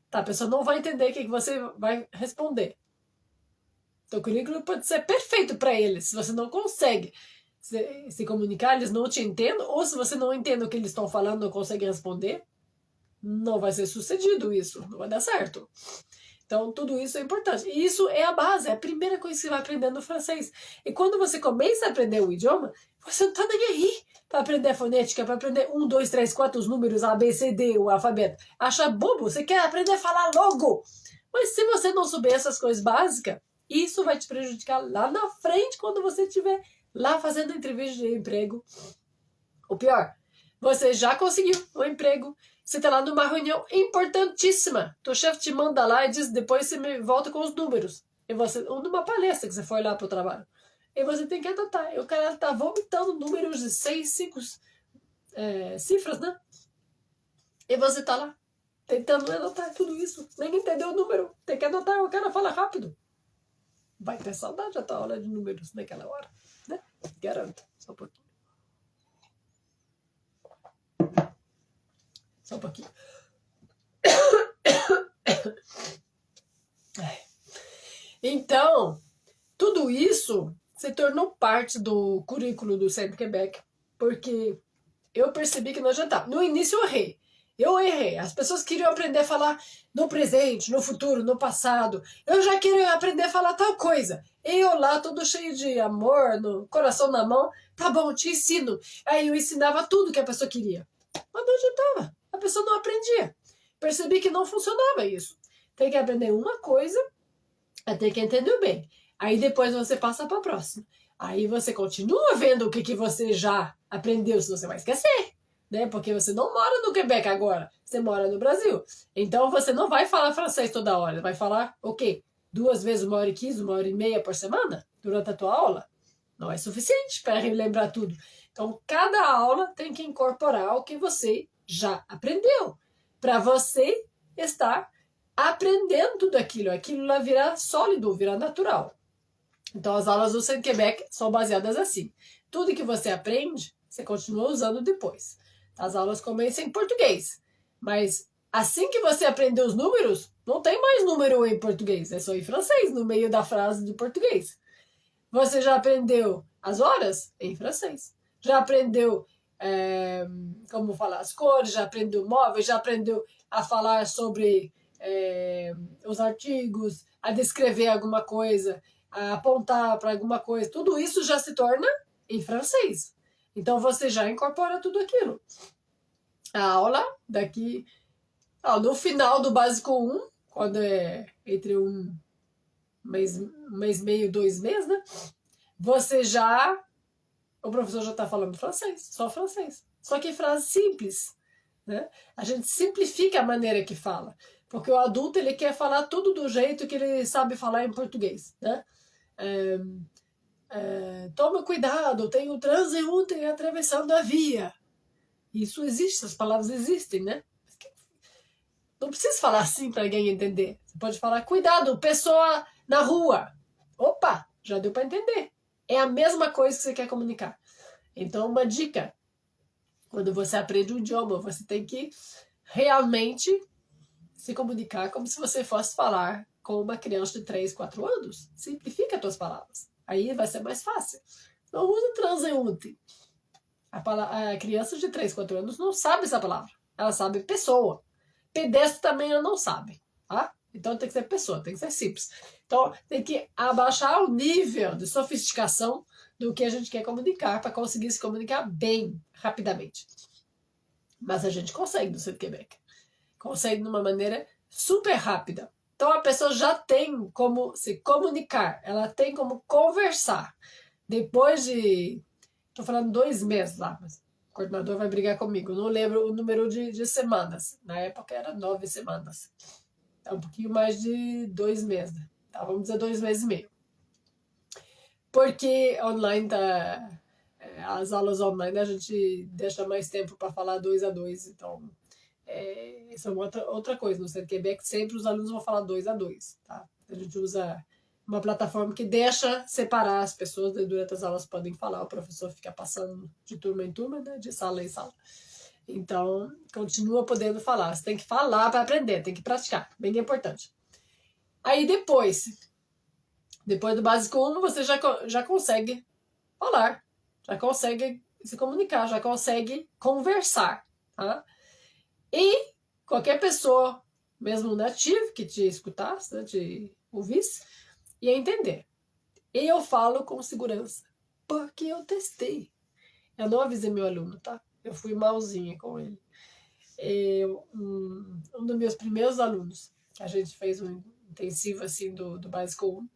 Tá, a pessoa não vai entender o que você vai responder. Então, o currículo pode ser perfeito para eles, se você não consegue se comunicar, eles não te entendem, ou se você não entende o que eles estão falando, não consegue responder, não vai ser sucedido isso, não vai dar certo. Então, tudo isso é importante. E isso é a base, é a primeira coisa que você vai aprender no francês. E quando você começa a aprender o idioma, você não está nem aí para aprender a fonética, para aprender 1, 2, 3, 4, os números A, B, C, D, o alfabeto. Acha bobo, você quer aprender a falar logo. Mas se você não souber essas coisas básicas, isso vai te prejudicar lá na frente, quando você estiver lá fazendo entrevista de emprego. O pior, você já conseguiu um emprego, você está lá numa reunião importantíssima. Teu chefe te manda lá e diz, depois você me volta com os números. E você, ou numa palestra que você foi lá para o trabalho. E você tem que anotar. E o cara está vomitando números de 6, 5 cifras, né? E você está lá, tentando anotar tudo isso. Nem entendeu o número. Tem que anotar, o cara fala rápido. Vai ter saudade da tua aula de números naquela hora, né? Garanto. Só um pouquinho. Só um pouquinho. Então, tudo isso se tornou parte do currículo do Centro Quebec, porque eu percebi que não adiantava. No início eu errei. As pessoas queriam aprender a falar no presente, no futuro, no passado. Eu já queria aprender a falar tal coisa. Eu lá, todo cheio de amor, no coração na mão. Tá bom, te ensino. Aí eu ensinava tudo que a pessoa queria. Mas não adiantava. A pessoa não aprendia. Percebi que não funcionava isso. Tem que aprender uma coisa, até que entender bem. Aí depois você passa para a próxima. Aí você continua vendo o que você já aprendeu, se você vai esquecer. Né? Porque você não mora no Quebec agora, você mora no Brasil. Então você não vai falar francês toda hora, vai falar o quê? 2 vezes 1h15, 1h30 por semana durante a tua aula? Não é suficiente para relembrar tudo. Então cada aula tem que incorporar o que você já aprendeu, para você estar aprendendo tudo aquilo lá virar sólido, virar natural. Então as aulas do Centro Quebec são baseadas assim. Tudo que você aprende, você continua usando depois. As aulas começam em português, mas assim que você aprender os números, não tem mais número em português, é só em francês, no meio da frase de português. Você já aprendeu as horas? Em francês. Já aprendeu como falar as cores, já aprendeu móveis, já aprendeu a falar sobre os artigos, a descrever alguma coisa, a apontar para alguma coisa. Tudo isso já se torna em francês. Então você já incorpora tudo aquilo. A aula daqui, no final do básico 1, quando é entre um mês e meio, 2 meses, né? O professor já está falando francês, só francês. Só que frase simples, né? A gente simplifica a maneira que fala. Porque o adulto, ele quer falar tudo do jeito que ele sabe falar em português, né? Toma cuidado, tem um transeunte atravessando a via. Isso existe, as palavras existem, né? Não precisa falar assim para ninguém entender. Você pode falar, cuidado, pessoa na rua. Opa, já deu para entender. É a mesma coisa que você quer comunicar. Então, uma dica. Quando você aprende um idioma, você tem que realmente se comunicar como se você fosse falar com uma criança de 3, 4 anos. Simplifica as tuas palavras. Aí vai ser mais fácil. Não usa transeunte. A criança de 3, 4 anos não sabe essa palavra. Ela sabe pessoa. Pedestre também ela não sabe. Tá? Então tem que ser pessoa, tem que ser simples. Então tem que abaixar o nível de sofisticação do que a gente quer comunicar para conseguir se comunicar bem, rapidamente. Mas a gente consegue no Centro Quebec. Consegue de uma maneira super rápida. Então a pessoa já tem como se comunicar, ela tem como conversar. Depois de... Estou falando 2 meses lá, mas o coordenador vai brigar comigo. Não lembro o número de semanas. Na época era 9 semanas. É um pouquinho mais de 2 meses. Tá? Vamos dizer 2 meses e meio. Porque online as aulas online a gente deixa mais tempo para falar 2 a 2. Então, isso é outra coisa. No Centro Quebec, sempre os alunos vão falar 2 a 2. Tá? A gente usa uma plataforma que deixa separar as pessoas, durante as aulas podem falar, o professor fica passando de turma em turma, né, de sala em sala. Então, continua podendo falar. Você tem que falar para aprender, tem que praticar, bem importante. Aí depois do básico 1, você já consegue falar já consegue se comunicar, já consegue conversar, tá? E qualquer pessoa, mesmo nativo, que te escutasse, né, te ouvisse, ia entender. E eu falo com segurança, porque eu testei. Eu não avisei meu aluno, tá? Eu fui malzinha com ele. Um dos meus primeiros alunos, que a gente fez um intensivo assim do Básico 1,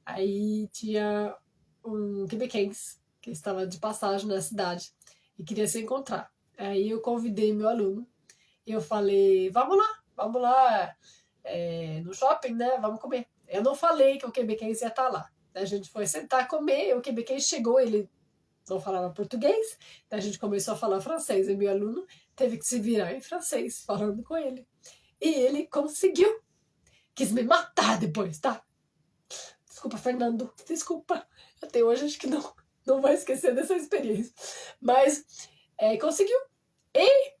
aí tinha um quebequense que estava de passagem na cidade e queria se encontrar. Aí eu convidei meu aluno e eu falei, vamos lá no shopping, né? Vamos comer. Eu não falei que o quebequense ia estar lá. A gente foi sentar comer, e o quebequense chegou, ele não falava português, daí a gente começou a falar francês, e meu aluno teve que se virar em francês, falando com ele. E ele conseguiu. Quis me matar depois, tá? Desculpa, Fernando. Desculpa. Até hoje acho que não vai esquecer dessa experiência. Mas conseguiu. E,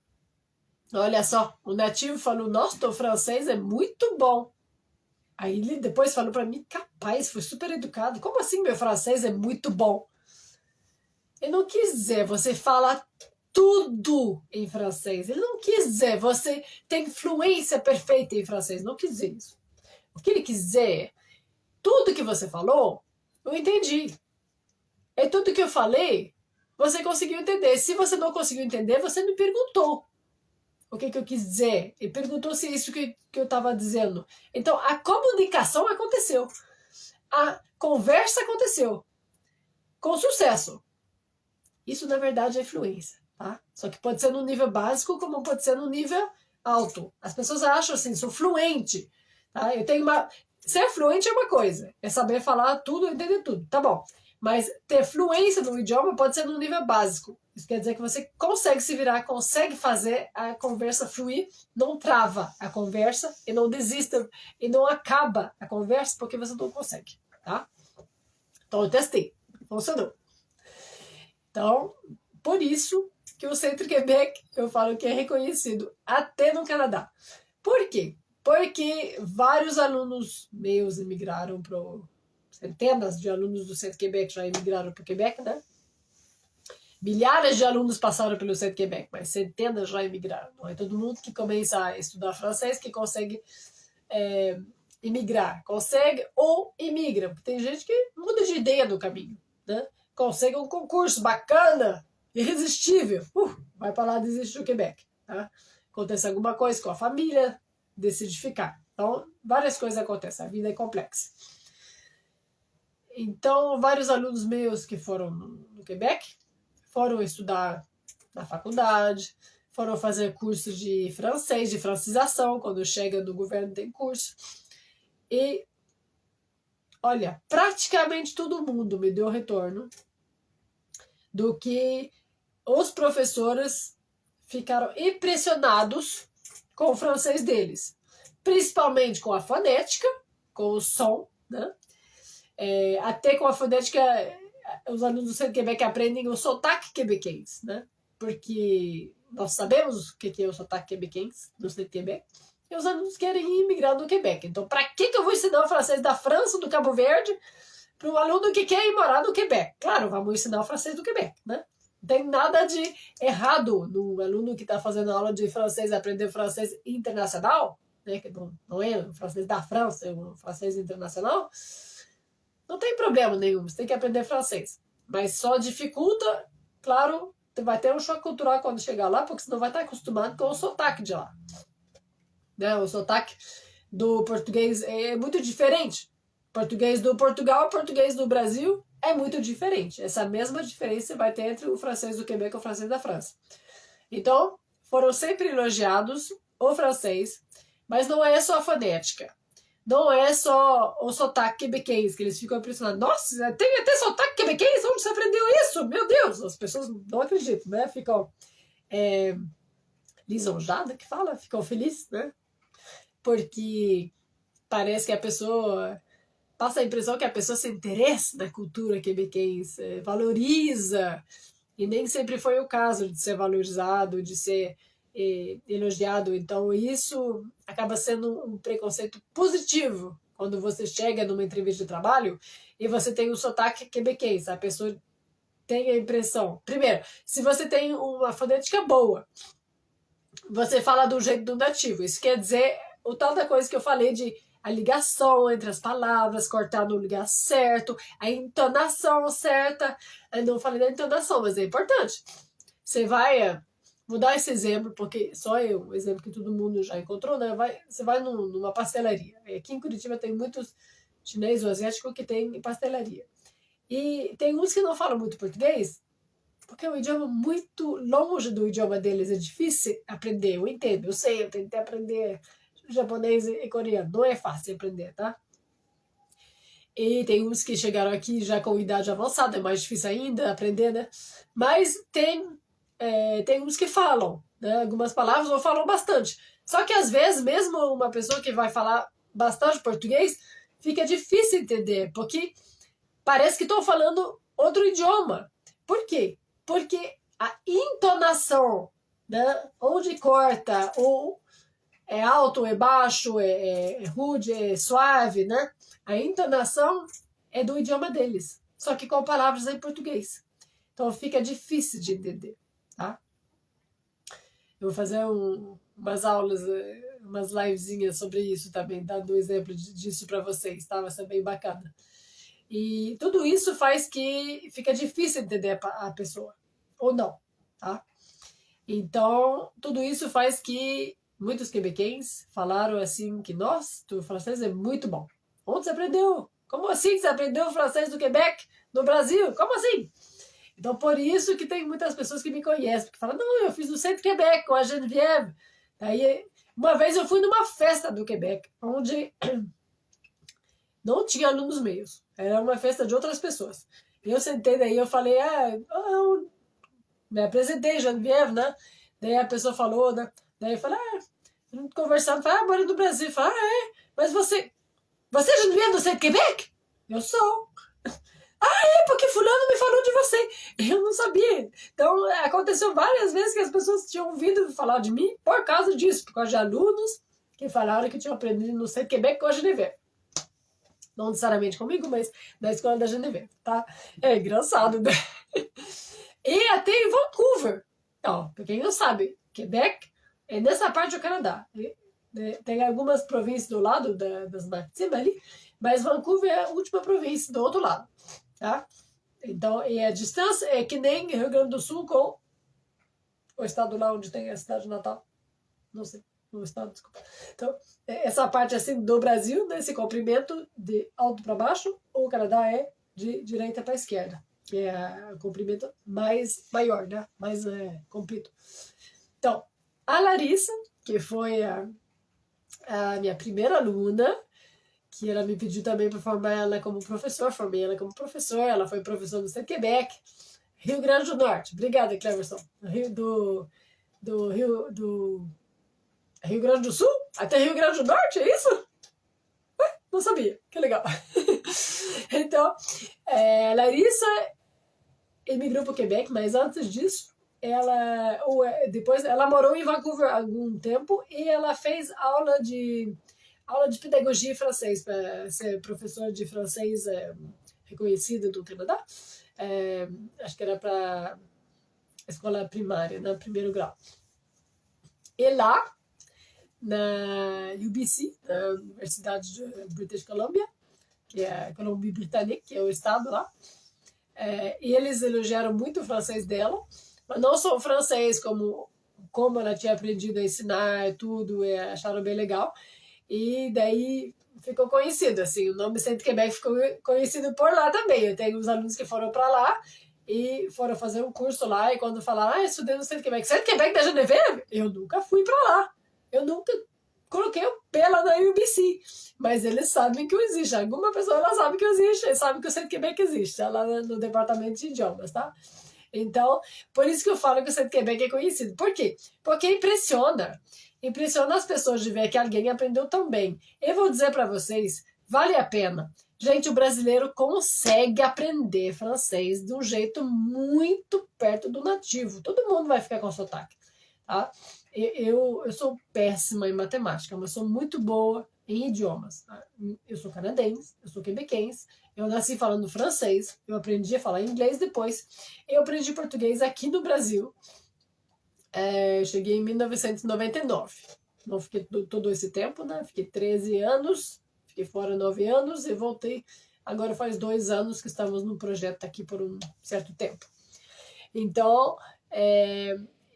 olha só, o nativo falou, nossa, teu francês é muito bom. Aí ele depois falou pra mim, capaz, foi super educado. Como assim meu francês é muito bom? Ele não quis dizer, você fala tudo em francês. Ele não quis dizer, você tem fluência perfeita em francês. Não quis dizer isso. O que ele quis dizer, tudo que você falou, eu entendi. E tudo que eu falei, você conseguiu entender. Se você não conseguiu entender, você me perguntou o que eu quis dizer. E perguntou se é isso que eu estava dizendo. Então, a comunicação aconteceu. A conversa aconteceu. Com sucesso. Isso, na verdade, é fluência, tá? Só que pode ser no nível básico, como pode ser no nível alto. As pessoas acham assim, sou fluente, tá? Eu tenho uma... Ser fluente é uma coisa, é saber falar tudo, entender tudo, tá bom. Mas ter fluência no idioma pode ser no nível básico. Isso quer dizer que você consegue se virar, consegue fazer a conversa fluir, não trava a conversa e não desista e não acaba a conversa porque você não consegue, tá? Então eu testei, funcionou. Então, por isso que o Centro Quebec, eu falo que é reconhecido até no Canadá. Por quê? Porque vários alunos meus emigraram para centenas de alunos do Centro Quebec já emigraram para o Quebec, né? Milhares de alunos passaram pelo Centro Quebec, mas centenas já emigraram. Não é todo mundo que começa a estudar francês que consegue emigrar. Consegue ou emigra, porque tem gente que muda de ideia no caminho, né? Consegue um concurso bacana, irresistível, vai para lá desistir do Quebec, tá? Acontece alguma coisa com a família, decide ficar. Então, várias coisas acontecem, a vida é complexa. Então, vários alunos meus que foram no Quebec foram estudar na faculdade, foram fazer curso de francês, de francização, quando chega no governo tem curso. E, olha, praticamente todo mundo me deu retorno do que os professores ficaram impressionados com o francês deles. Principalmente com a fonética, com o som, né? Até com a fonética, os alunos do Centro Quebec aprendem o sotaque quebequense, né? Porque nós sabemos o que é o sotaque quebequense no Centro Quebec, e os alunos querem imigrar no Quebec. Então, para que eu vou ensinar o francês da França, do Cabo Verde, para um aluno que quer ir morar no Quebec? Claro, vamos ensinar o francês do Quebec, né? Não tem nada de errado no aluno que está fazendo aula de francês, aprender francês internacional, né? Que não é o francês da França, é o francês internacional. Não tem problema nenhum, você tem que aprender francês. Mas só dificulta, claro, vai ter um choque cultural quando chegar lá, porque você não vai estar acostumado com o sotaque de lá. Né? O sotaque do português é muito diferente. Português do Portugal, português do Brasil é muito diferente. Essa mesma diferença vai ter entre o francês do Quebec e o francês da França. Então, foram sempre elogiados o francês, mas não é só a fonética. Não é só o sotaque quebequense, que eles ficam impressionados. Nossa, tem até sotaque quebequense? Onde você aprendeu isso? Meu Deus! As pessoas não acreditam, né? Ficam lisonjadas, que fala? Ficam felizes, né? Porque parece que a pessoa... Passa a impressão que a pessoa se interessa na cultura quebequense, valoriza, e nem sempre foi o caso de ser valorizado, de ser elogiado. Então isso acaba sendo um preconceito positivo quando você chega numa entrevista de trabalho e você tem um sotaque quebequense. A pessoa tem a impressão... Primeiro, se você tem uma fonética boa, você fala do jeito do nativo. Isso quer dizer o tal da coisa que eu falei de a ligação entre as palavras, cortar no lugar certo, a entonação certa. Eu não falei da entonação, mas é importante. Você vai... Vou dar esse exemplo, porque só eu, o exemplo que todo mundo já encontrou, né? Você vai numa pastelaria. Aqui em Curitiba tem muitos chineses ou asiáticos que tem pastelaria. E tem uns que não falam muito português, porque é um idioma muito longe do idioma deles, é difícil aprender. Eu entendo, eu sei, eu tentei aprender japonês e coreano, não é fácil aprender, tá? E tem uns que chegaram aqui já com idade avançada, é mais difícil ainda aprender, né? Mas tem uns que falam, né, algumas palavras ou falam bastante. Só que às vezes, mesmo uma pessoa que vai falar bastante português, fica difícil entender, porque parece que estão falando outro idioma. Por quê? Porque a entonação, né, onde corta, ou é alto, é baixo, é rude, é suave, né? A entonação é do idioma deles, só que com palavras em português. Então fica difícil de entender. Tá? Eu vou fazer umas aulas, umas livezinhas sobre isso também, dando um exemplo disso para vocês, tá? Vai ser bem bacana. E tudo isso faz que fica difícil entender a pessoa, ou não, tá? Então, tudo isso faz que muitos quebequenses falaram assim que, nossa, o francês é muito bom. Onde você aprendeu? Como assim você aprendeu o francês do Quebec, no Brasil? Como assim? Então, por isso que tem muitas pessoas que me conhecem, que falam, não, eu fiz no Centro Quebec com a Geneviève. Aí, uma vez eu fui numa festa do Quebec, onde não tinha alunos meus, era uma festa de outras pessoas. E eu sentei daí, eu falei, eu me apresentei, Geneviève, né? Daí a pessoa falou, né? Daí eu falei, conversando, falei, moro do Brasil. Eu falei, mas você é Geneviève do Centro Quebec? Eu sou. Porque fulano me falou de você. Eu não sabia. Então, aconteceu várias vezes que as pessoas tinham ouvido falar de mim por causa disso, por causa de alunos que falaram que tinham aprendido no Centro Quebec com a Geneviève. Não necessariamente comigo, mas na escola da Geneviève, tá? É engraçado, né? E até em Vancouver. Ó, pra quem não sabe, Quebec é nessa parte do Canadá. Tem algumas províncias do lado das Maritimas ali, mas Vancouver é a última província do outro lado. Tá? Então, e a distância é que nem Rio Grande do Sul com o estado lá onde tem a cidade de Natal. Não sei, o estado, desculpa. Então, essa parte assim do Brasil, né, esse comprimento de alto para baixo, o Canadá é de direita para esquerda, que é o comprimento maior, né? Mais comprido. Então, a Larissa, que foi a minha primeira aluna, que ela me pediu também para formar ela como professor, formei ela como professor, ela foi professora do Centro Quebec, Rio Grande do Norte. Obrigada, Cleverson. Do Rio Grande do Sul? Até Rio Grande do Norte, é isso? Não sabia, que legal. Então, Larissa emigrou para o Quebec, mas antes disso, depois ela morou em Vancouver há algum tempo e ela fez aula de pedagogia em francês, para ser professor de francês reconhecido do Canadá. Acho que era para escola primária, no primeiro grau. E lá, na UBC, na Universidade de British Columbia, que é a Columbia Britannique, que é o estado lá, e eles elogiaram muito o francês dela, mas não só o francês, como ela tinha aprendido a ensinar tudo, e acharam bem legal. E daí ficou conhecido, assim, o nome Centro Quebec ficou conhecido por lá também. Eu tenho uns alunos que foram para lá e foram fazer um curso lá, e quando falaram, eu estudei no Centro Quebec. Centro Quebec da Geneviève? Eu nunca fui para lá. Eu nunca coloquei o pé lá na UBC. Mas eles sabem que eu existe. Alguma pessoa ela sabe que eu existe, eles sabem que o Centro Quebec existe, lá no departamento de idiomas, tá? Então, por isso que eu falo que o Centro Quebec é conhecido. Por quê? Porque impressiona as pessoas de ver que alguém aprendeu tão bem. Eu vou dizer para vocês, vale a pena. Gente, o brasileiro consegue aprender francês de um jeito muito perto do nativo. Todo mundo vai ficar com sotaque, tá? Eu sou péssima em matemática, mas sou muito boa em idiomas. Eu sou canadense, eu sou quebequense, eu nasci falando francês, eu aprendi a falar inglês depois, eu aprendi português aqui no Brasil. Cheguei em 1999. Não fiquei todo esse tempo, né? Fiquei 13 anos, fiquei fora 9 anos e voltei. Agora faz 2 anos que estamos no projeto aqui por um certo tempo. Então,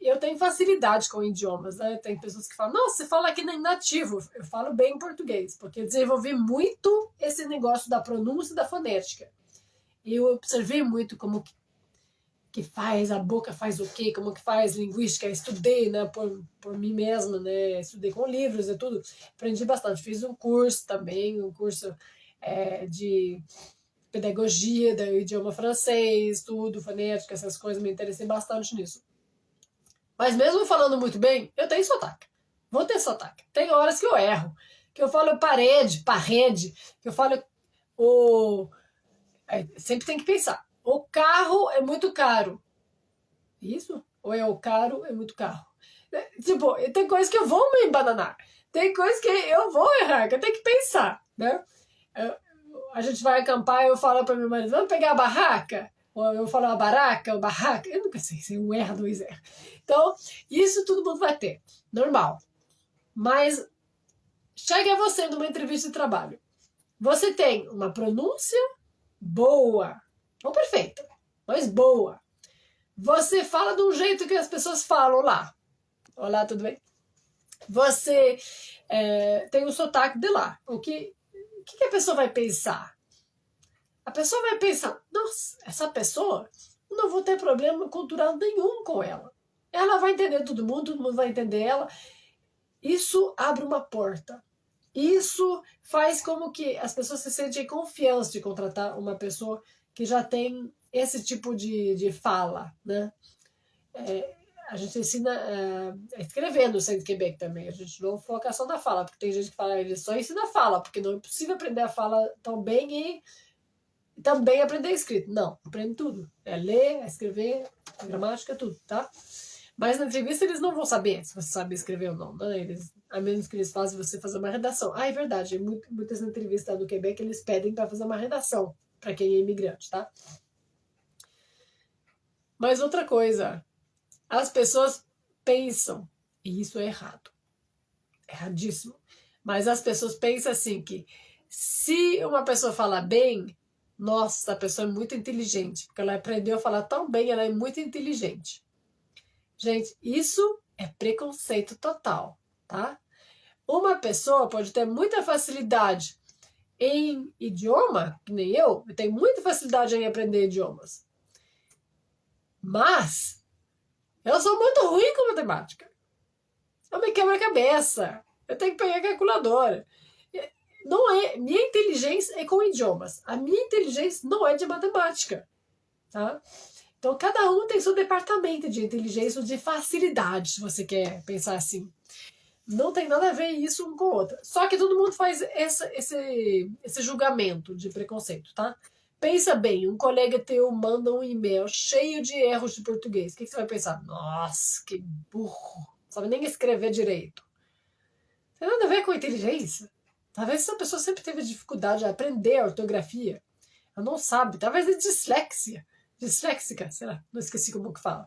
eu tenho facilidade com idiomas, né? Tem pessoas que falam, nossa, você fala que nem nativo. Eu falo bem português, porque eu desenvolvi muito esse negócio da pronúncia e da fonética. E eu observei muito como que faz, a boca faz o quê, como que faz linguística, estudei, né, por mim mesma, né, estudei com livros e tudo, aprendi bastante, fiz um curso também, um curso de pedagogia do idioma francês, tudo, fonética, essas coisas, me interessei bastante nisso. Mas mesmo falando muito bem, eu tenho sotaque, vou ter sotaque, tem horas que eu erro, que eu falo parede, que eu falo sempre tem que pensar. O carro é muito caro. Isso? Ou é o caro é muito carro? Tipo, tem coisas que eu vou me embananar. Tem coisas que eu vou errar, que eu tenho que pensar, né? A gente vai acampar e eu falo para meu marido, vamos pegar a barraca? Ou eu falo a baraca, ou barraca. Eu nunca sei se eu erro ou erro. Então, isso todo mundo vai ter. Normal. Mas, chega a você numa entrevista de trabalho. Você tem uma pronúncia boa, não perfeita, mas boa. Você fala de um jeito que as pessoas falam lá. Olá, tudo bem? Você tem o sotaque de lá. O que a pessoa vai pensar? A pessoa vai pensar, nossa, essa pessoa, eu não vou ter problema cultural nenhum com ela. Ela vai entender todo mundo vai entender ela. Isso abre uma porta. Isso faz como que as pessoas se sentem confiança de contratar uma pessoa que já tem esse tipo de fala, né? A gente ensina a escrever no Centro Quebec também. A gente não foca só na fala, porque tem gente que fala, ele só ensina a fala, porque não é possível aprender a fala tão bem e também aprender a escrito. Não, aprende tudo. Ler, escrever, gramática, tudo, tá? Mas na entrevista eles não vão saber se você sabe escrever ou não, né? A menos que eles façam você fazer uma redação. É verdade, muitas entrevistas do Quebec eles pedem para fazer uma redação para quem é imigrante, tá? Mas outra coisa, as pessoas pensam, e isso é errado, erradíssimo, mas as pessoas pensam assim que se uma pessoa fala bem, nossa, a pessoa é muito inteligente, porque ela aprendeu a falar tão bem, ela é muito inteligente. Gente, isso é preconceito total, tá? Uma pessoa pode ter muita facilidade em idioma, que nem eu tenho muita facilidade em aprender idiomas. Mas eu sou muito ruim com matemática. Eu me quebro a cabeça. Eu tenho que pegar a calculadora. Não é, minha inteligência é com idiomas. A minha inteligência não é de matemática, tá? Então, cada um tem seu departamento de inteligência ou de facilidade, se você quer pensar assim. Não tem nada a ver isso um com o outro. Só que todo mundo faz esse julgamento de preconceito, tá? Pensa bem, um colega teu manda um e-mail cheio de erros de português. O que você vai pensar? Nossa, que burro. Não sabe nem escrever direito. Não tem nada a ver com inteligência. Talvez essa pessoa sempre teve dificuldade de aprender a ortografia. Ela não sabe. Talvez é dislexia. Disléxica, sei lá, não esqueci como que fala.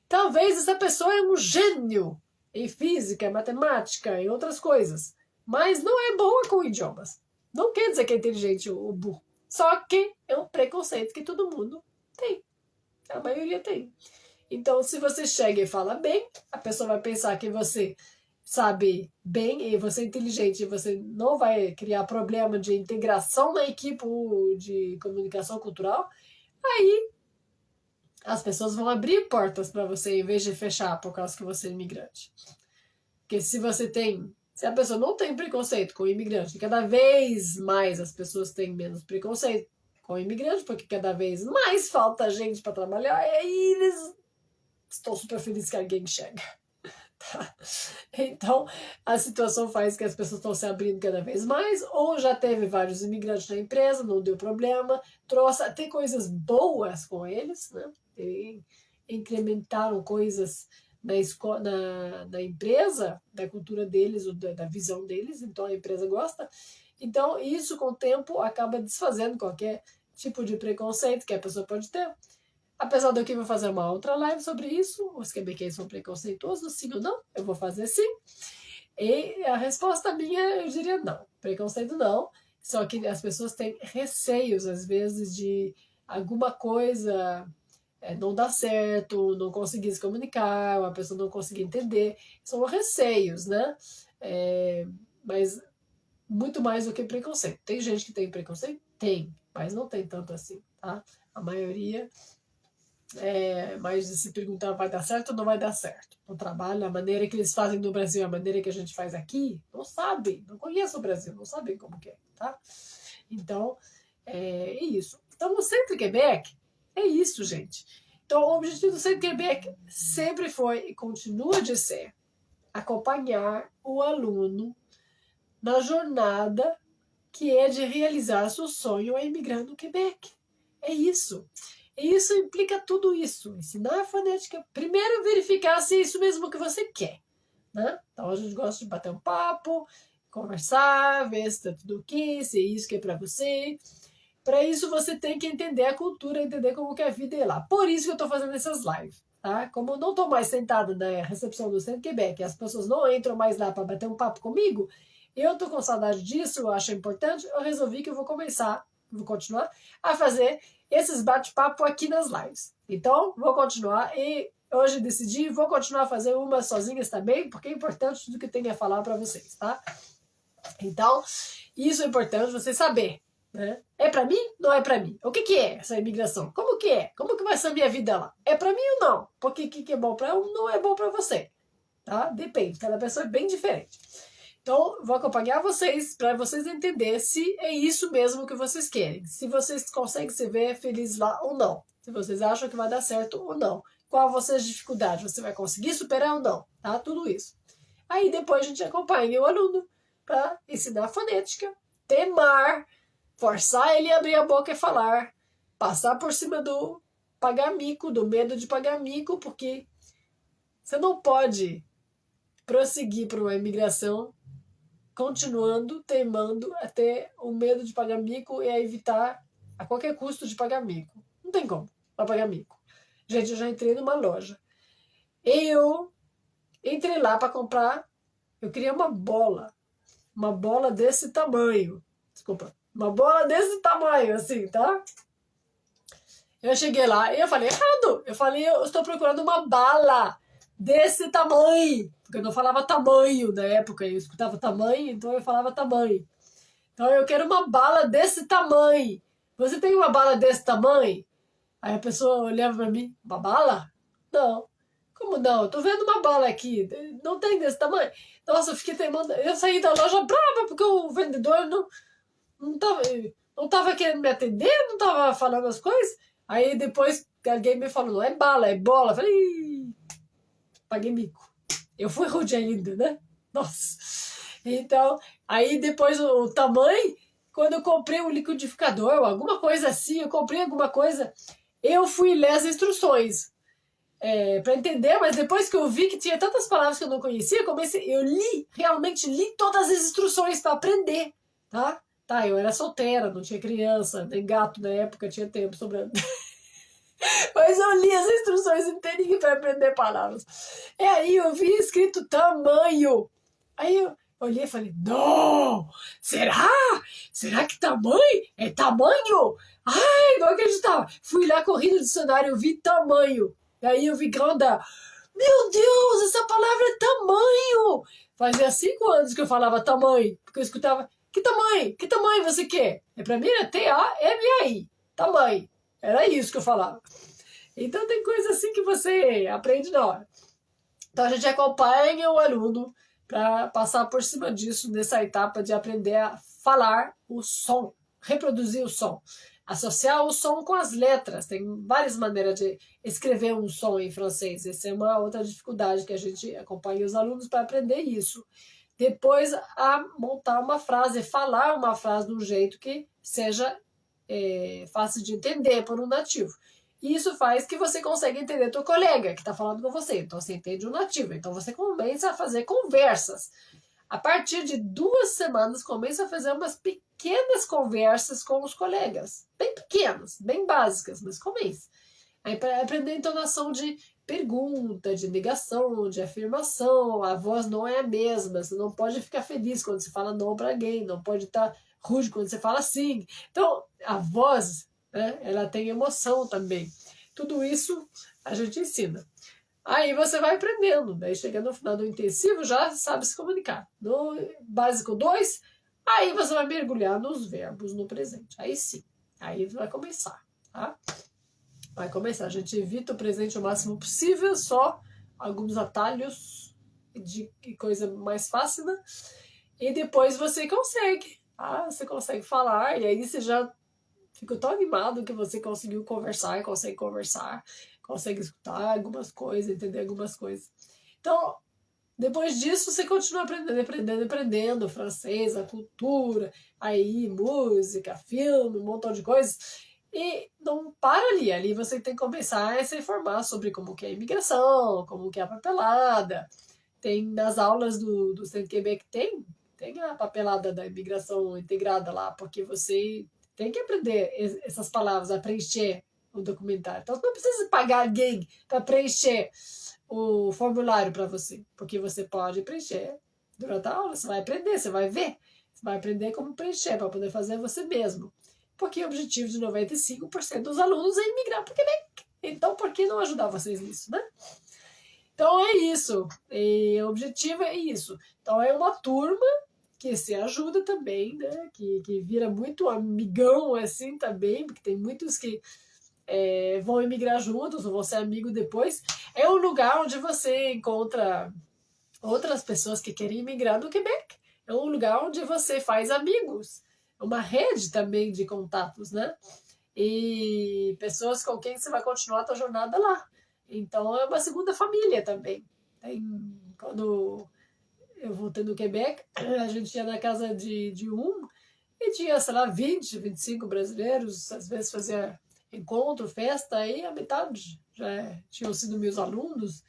Talvez essa pessoa é um gênio em física, matemática e outras coisas, mas não é boa com idiomas. Não quer dizer que é inteligente ou burro. Só que é um preconceito que todo mundo tem. A maioria tem. Então, se você chega e fala bem, a pessoa vai pensar que você sabe bem e você é inteligente e você não vai criar problema de integração na equipe ou de comunicação cultural. Aí as pessoas vão abrir portas para você em vez de fechar por causa que você é imigrante. Porque se a pessoa não tem preconceito com o imigrante, cada vez mais as pessoas têm menos preconceito com o imigrante, porque cada vez mais falta gente para trabalhar, e aí eles estão super felizes que alguém chega. Tá? Então, a situação faz que as pessoas estão se abrindo cada vez mais, ou já teve vários imigrantes na empresa, não deu problema, tem coisas boas com eles, né? E incrementaram coisas na empresa, da cultura deles, ou da visão deles, então a empresa gosta. Então, isso com o tempo acaba desfazendo qualquer tipo de preconceito que a pessoa pode ter. Apesar de eu vou fazer uma outra live sobre isso, os quebequenses são preconceituosos, sim ou não? Eu vou fazer sim. E a resposta minha, eu diria não. Preconceito não. Só que as pessoas têm receios, às vezes, de alguma coisa não dar certo, não conseguir se comunicar, uma pessoa não conseguir entender. São receios, né? Mas muito mais do que preconceito. Tem gente que tem preconceito? Tem, mas não tem tanto assim, tá? A maioria mais de se perguntar vai dar certo ou não vai dar certo. No trabalho, a maneira que eles fazem no Brasil, a maneira que a gente faz aqui, não sabem, não conhecem o Brasil, não sabem como que é, tá? Então, é isso. Então, o Centro Quebec é isso, gente. Então, o objetivo do Centro Quebec sempre foi e continua de ser acompanhar o aluno na jornada que é de realizar seu sonho a emigrar no Quebec. É isso. E isso implica tudo isso. Ensinar a fonética. Primeiro, verificar se é isso mesmo que você quer. Né? Então, a gente gosta de bater um papo, conversar, ver se está tudo ok, se é isso que é para você. Para isso, você tem que entender a cultura, entender como que a vida é lá. Por isso que eu estou fazendo essas lives. Tá? Como eu não estou mais sentada na recepção do Centro Quebec, as pessoas não entram mais lá para bater um papo comigo, eu estou com saudade disso, eu acho importante, eu resolvi que eu vou continuar a fazer esses bate-papo aqui nas lives. Então, vou continuar e hoje decidi, vou continuar a fazer umas sozinhas também, porque é importante tudo que eu tenho a falar para vocês, tá? Então, isso é importante você saber, né? É para mim? Não é para mim. O que é essa imigração? Como que é? Como que vai ser a minha vida lá? É para mim ou não? Porque o que é bom para um não é bom para você, tá? Depende, cada pessoa é bem diferente. Então, vou acompanhar vocês para vocês entenderem se é isso mesmo que vocês querem. Se vocês conseguem se ver felizes lá ou não. Se vocês acham que vai dar certo ou não. Qual vão ser as dificuldades? Você vai conseguir superar ou não? Tá? Tudo isso. Aí depois a gente acompanha o aluno para ensinar fonética, temar, forçar ele a abrir a boca e falar, passar por cima do pagar mico, do medo de pagar mico, porque você não pode prosseguir para uma imigração continuando, teimando até o medo de pagar mico e a evitar a qualquer custo de pagar mico. Não tem como para pagar mico. Gente, eu já entrei numa loja. Eu entrei lá para comprar, eu queria uma bola desse tamanho. Desculpa, uma bola desse tamanho, assim, tá? Eu cheguei lá e eu falei errado. Eu falei, eu estou procurando uma bala desse tamanho. Porque eu não falava tamanho na época, eu escutava tamanho, então eu falava tamanho. Então eu quero uma bala desse tamanho. Você tem uma bala desse tamanho? Aí a pessoa olhava pra mim, uma bala? Não. Como não? Eu tô vendo uma bala aqui. Não tem desse tamanho. Nossa, eu fiquei teimando. Eu saí da loja brava porque o vendedor não tava querendo me atender, não tava falando as coisas. Aí depois alguém me falou, não é bala, é bola. Eu falei, ih, paguei mico. Eu fui rude ainda, né? Nossa. Então, aí depois o tamanho, quando eu comprei um liquidificador, ou alguma coisa assim, eu comprei alguma coisa, eu fui ler as instruções para entender, mas depois que eu vi que tinha tantas palavras que eu não conhecia, eu realmente li todas as instruções para aprender, tá? Tá, eu era solteira, não tinha criança, nem gato na época, tinha tempo sobrando. Mas eu li as instruções inteirinhas para aprender palavras. E aí eu vi escrito tamanho. Aí eu olhei e falei, não! Será? Será que tamanho? É tamanho? Ai, não acreditava. Fui lá correndo no dicionário, eu vi tamanho. E aí eu vi grandar. Meu Deus, essa palavra é tamanho! Fazia 5 anos que eu falava tamanho, porque eu escutava, que tamanho? Que tamanho você quer? E pra mim era T-A-M-A-I, tamanho. Era isso que eu falava. Então tem coisa assim que você aprende na hora. Então a gente acompanha o aluno para passar por cima disso, nessa etapa de aprender a falar o som, reproduzir o som, associar o som com as letras. Tem várias maneiras de escrever um som em francês. Essa é uma outra dificuldade que a gente acompanha os alunos para aprender isso. Depois, a montar uma frase, falar uma frase de um jeito que seja fácil de entender por um nativo. E isso faz que você consiga entender teu colega que está falando com você. Então você entende o nativo. Então você começa a fazer conversas. A partir de 2 semanas, começa a fazer umas pequenas conversas com os colegas. Bem pequenas, bem básicas, mas comece. Aí para aprender a entonação de pergunta, de negação, de afirmação, a voz não é a mesma. Você não pode ficar feliz quando você fala não para alguém, não pode estar rude quando você fala sim. Então, a voz, né, ela tem emoção também. Tudo isso a gente ensina. Aí você vai aprendendo. Daí chegando no final do intensivo, já sabe se comunicar. No básico 2, aí você vai mergulhar nos verbos no presente. Aí sim, aí vai começar, tá? Vai começar. A gente evita o presente o máximo possível, só alguns atalhos de coisa mais fácil, né? E depois você consegue, tá? Você consegue falar, e aí você já fica tão animado que você conseguiu conversar, consegue escutar algumas coisas, entender algumas coisas. Então, depois disso, você continua aprendendo francês, a cultura, aí música, filme, um montão de coisas. E não para ali. Ali você tem que começar a se informar sobre como que é a imigração, como que é a papelada. Tem nas aulas do Centro Quebec, tem a papelada da imigração integrada lá, porque você tem que aprender essas palavras, a preencher o documentário. Então, você não precisa pagar alguém para preencher o formulário para você, porque você pode preencher durante a aula, você vai aprender, você vai ver, você vai aprender como preencher para poder fazer você mesmo. Porque o objetivo de 95% dos alunos é imigrar para o Quebec. Então, por que não ajudar vocês nisso, né? Então, é isso. E o objetivo é isso. Então, é uma turma que se ajuda também, né? Que vira muito amigão, assim, também, porque tem muitos que vão emigrar juntos ou vão ser amigos depois. É um lugar onde você encontra outras pessoas que querem emigrar no Quebec. É um lugar onde você faz amigos. É uma rede também de contatos, né? E pessoas com quem você vai continuar a sua jornada lá. Então é uma segunda família também. Quando eu voltei no Quebec, a gente ia na casa de um e tinha, sei lá, 20, 25 brasileiros, às vezes fazia encontro, festa, aí a metade já tinham sido meus alunos.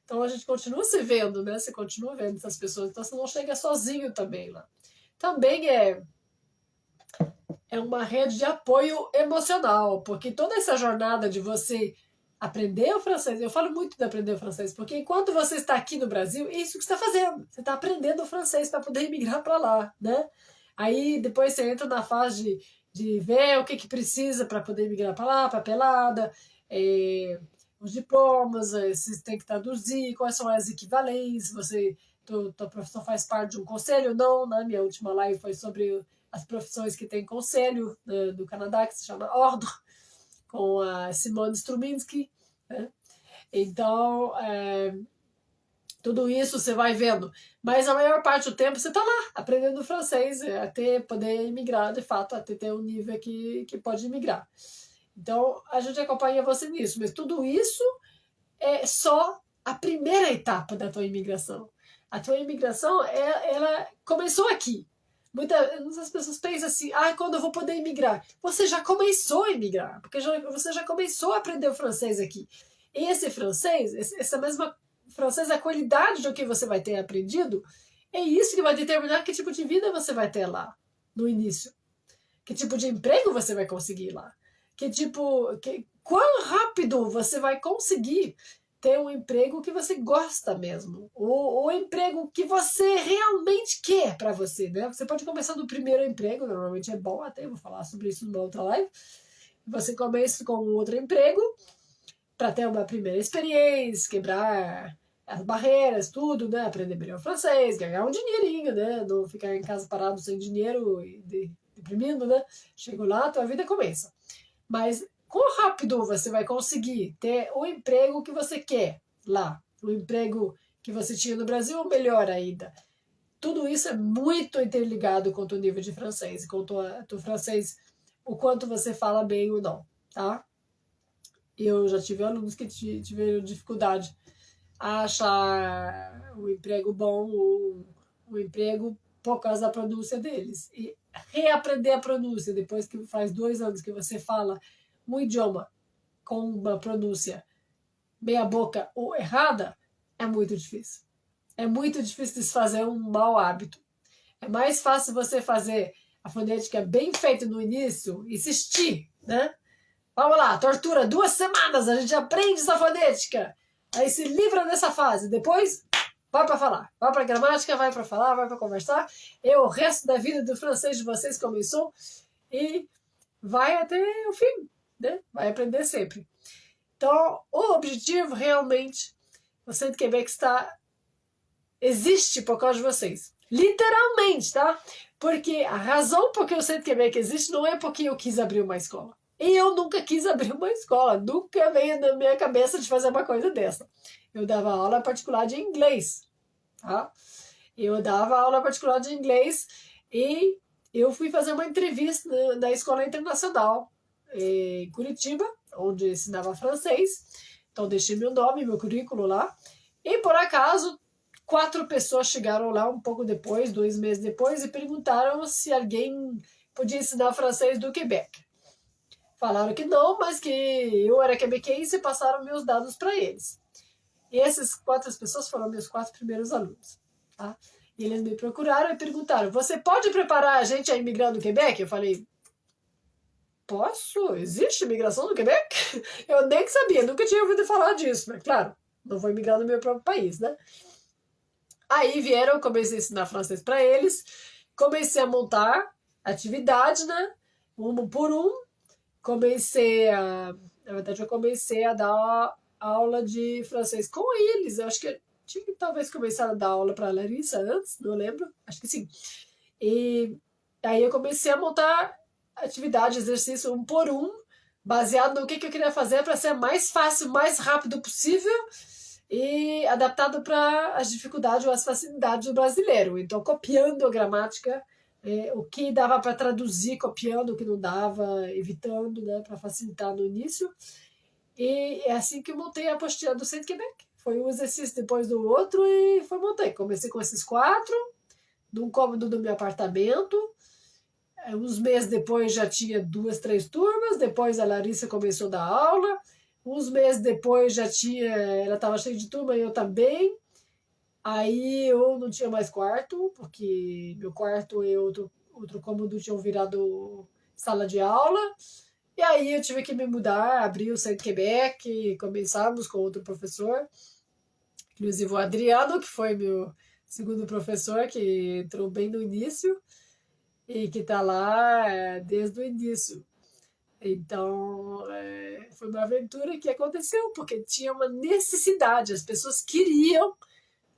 Então a gente continua se vendo, né? Você continua vendo essas pessoas, então você não chega sozinho também lá. Também é uma rede de apoio emocional, porque toda essa jornada de você aprender o francês, eu falo muito de aprender o francês, porque enquanto você está aqui no Brasil, é isso que você está fazendo. Você está aprendendo o francês para poder emigrar para lá, né? Aí depois você entra na fase de ver o que precisa para poder migrar para lá, papelada, os diplomas, você tem que traduzir, quais são as equivalências, tua profissão faz parte de um conselho ou não, né? Minha última live foi sobre as profissões que tem conselho, né, do Canadá, que se chama Ordre, com a Simone Struminski, né? Então, tudo isso você vai vendo. Mas a maior parte do tempo você está lá, aprendendo francês, até poder imigrar, de fato, até ter um nível que pode imigrar. Então, a gente acompanha você nisso. Mas tudo isso é só a primeira etapa da tua imigração. A tua imigração, ela começou aqui. Muitas pessoas pensam assim, quando eu vou poder imigrar? Você já começou a imigrar, porque você já começou a aprender o francês aqui. E esse francês, essa mesma francês, a qualidade do que você vai ter aprendido, é isso que vai determinar que tipo de vida você vai ter lá, no início. Que tipo de emprego você vai conseguir lá. Quão rápido você vai conseguir ter um emprego que você gosta mesmo, ou emprego que você realmente quer para você, né? Você pode começar no primeiro emprego, normalmente é bom, até vou falar sobre isso numa outra live. Você começa com um outro emprego para ter uma primeira experiência, quebrar as barreiras, tudo, né? Aprender melhor francês, ganhar um dinheirinho, né? Não ficar em casa parado sem dinheiro e deprimindo, né? Chega lá, a tua vida começa. Mas quão rápido você vai conseguir ter o emprego que você quer lá? O emprego que você tinha no Brasil ou melhor ainda? Tudo isso é muito interligado com o teu nível de francês, com o teu francês, o quanto você fala bem ou não, tá? Eu já tive alunos que tiveram dificuldade a achar um emprego bom ou um emprego por causa da pronúncia deles. E reaprender a pronúncia depois que faz 2 anos que você fala um idioma com uma pronúncia meia boca ou errada, é muito difícil. É muito difícil desfazer um mau hábito. É mais fácil você fazer a fonética bem feita no início, insistir, né? Vamos lá, tortura 2 semanas, a gente aprende essa fonética. Aí se livra dessa fase. Depois, vai para falar. Vai para gramática, vai para falar, vai para conversar. E o resto da vida do francês de vocês começou e vai até o fim, né? Vai aprender sempre. Então, o objetivo realmente, o Centro Quebec existe por causa de vocês. Literalmente, tá? Porque a razão por que o Centro Quebec existe não é porque eu quis abrir uma escola. E eu nunca quis abrir uma escola. Nunca veio na minha cabeça de fazer uma coisa dessa. Eu dava aula particular de inglês, tá? Eu dava aula particular de inglês e eu fui fazer uma entrevista na Escola Internacional em Curitiba, onde ensinava francês. Então deixei meu nome, meu currículo lá. E por acaso 4 pessoas chegaram lá um pouco depois, 2 meses depois, e perguntaram se alguém podia ensinar francês do Quebec. Falaram que não, mas que eu era quebequense e passaram meus dados para eles. E essas 4 pessoas foram meus 4 primeiros alunos. Tá? E eles me procuraram e perguntaram: você pode preparar a gente a imigrar no Quebec? Eu falei: posso? Existe imigração no Quebec? Eu nem sabia, nunca tinha ouvido falar disso, mas claro, não vou imigrar no meu próprio país, né? Aí vieram, comecei a ensinar francês para eles, comecei a montar atividade, né? Um por um. Na verdade, eu comecei a dar aula de francês com eles. Eu acho que eu tinha que talvez começar a dar aula para a Larissa antes, não lembro, acho que sim. E aí eu comecei a montar atividade, exercício um por um, baseado no que eu queria fazer para ser mais fácil, mais rápido possível e adaptado para as dificuldades ou as facilidades do brasileiro. Então, copiando a gramática, o que dava para traduzir, copiando o que não dava, evitando, né, para facilitar no início. E é assim que eu montei a apostila do Centro Quebec. Foi um exercício depois do outro e foi montei. Comecei com esses 4, num cômodo do meu apartamento. Uns meses depois já tinha 2, 3 turmas. Depois a Larissa começou a dar aula. Uns meses depois ela estava cheia de turma e eu também. Aí eu não tinha mais quarto, porque meu quarto e outro cômodo tinham virado sala de aula. E aí eu tive que me mudar, abrir o Centro Quebec e começarmos com outro professor, inclusive o Adriano, que foi meu segundo professor, que entrou bem no início e que está lá desde o início. Então, foi uma aventura que aconteceu, porque tinha uma necessidade, as pessoas queriam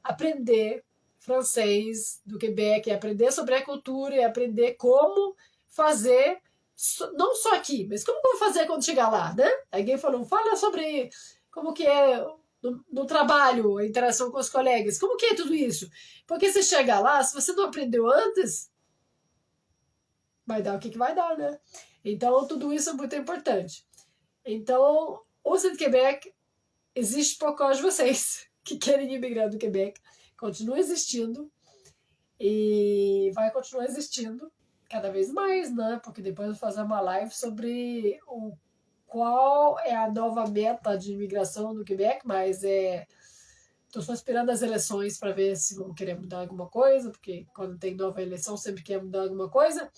aprender francês do Quebec, aprender sobre a cultura e aprender como fazer, não só aqui, mas como fazer quando chegar lá, né? Alguém falou, fala sobre como que é no trabalho, a interação com os colegas, como que é tudo isso? Porque você chega lá, se você não aprendeu antes, vai dar o que vai dar, né? Então, tudo isso é muito importante. Então, o Centro Quebec existe por causa de vocês que querem imigrar do Quebec. Continua existindo e vai continuar existindo cada vez mais, né? Porque depois eu vou fazer uma live sobre qual é a nova meta de imigração no Quebec, mas estou só esperando as eleições para ver se vão querer mudar alguma coisa, porque quando tem nova eleição sempre quer mudar alguma coisa.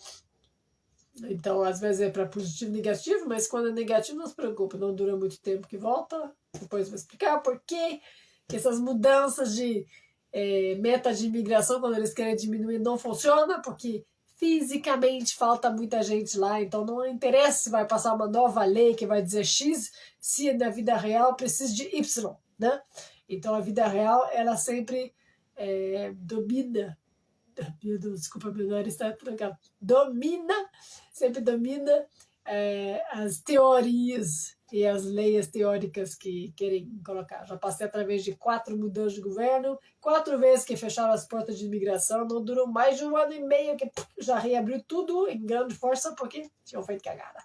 Então, às vezes é para positivo e negativo, mas quando é negativo, não se preocupe, não dura muito tempo que volta. Depois eu vou explicar por quê que essas mudanças de meta de imigração, quando eles querem diminuir, não funciona, porque fisicamente falta muita gente lá, então não interessa se vai passar uma nova lei que vai dizer X, se na vida real precisa de Y, né? Então a vida real, ela sempre domina. Meu Deus, desculpa, meu nariz está trancado. Sempre domina as teorias e as leis teóricas que querem colocar. Já passei através de 4 mudanças de governo, 4 vezes que fecharam as portas de imigração, não durou mais de 1 ano e meio, que já reabriu tudo em grande força, porque tinham feito cagada.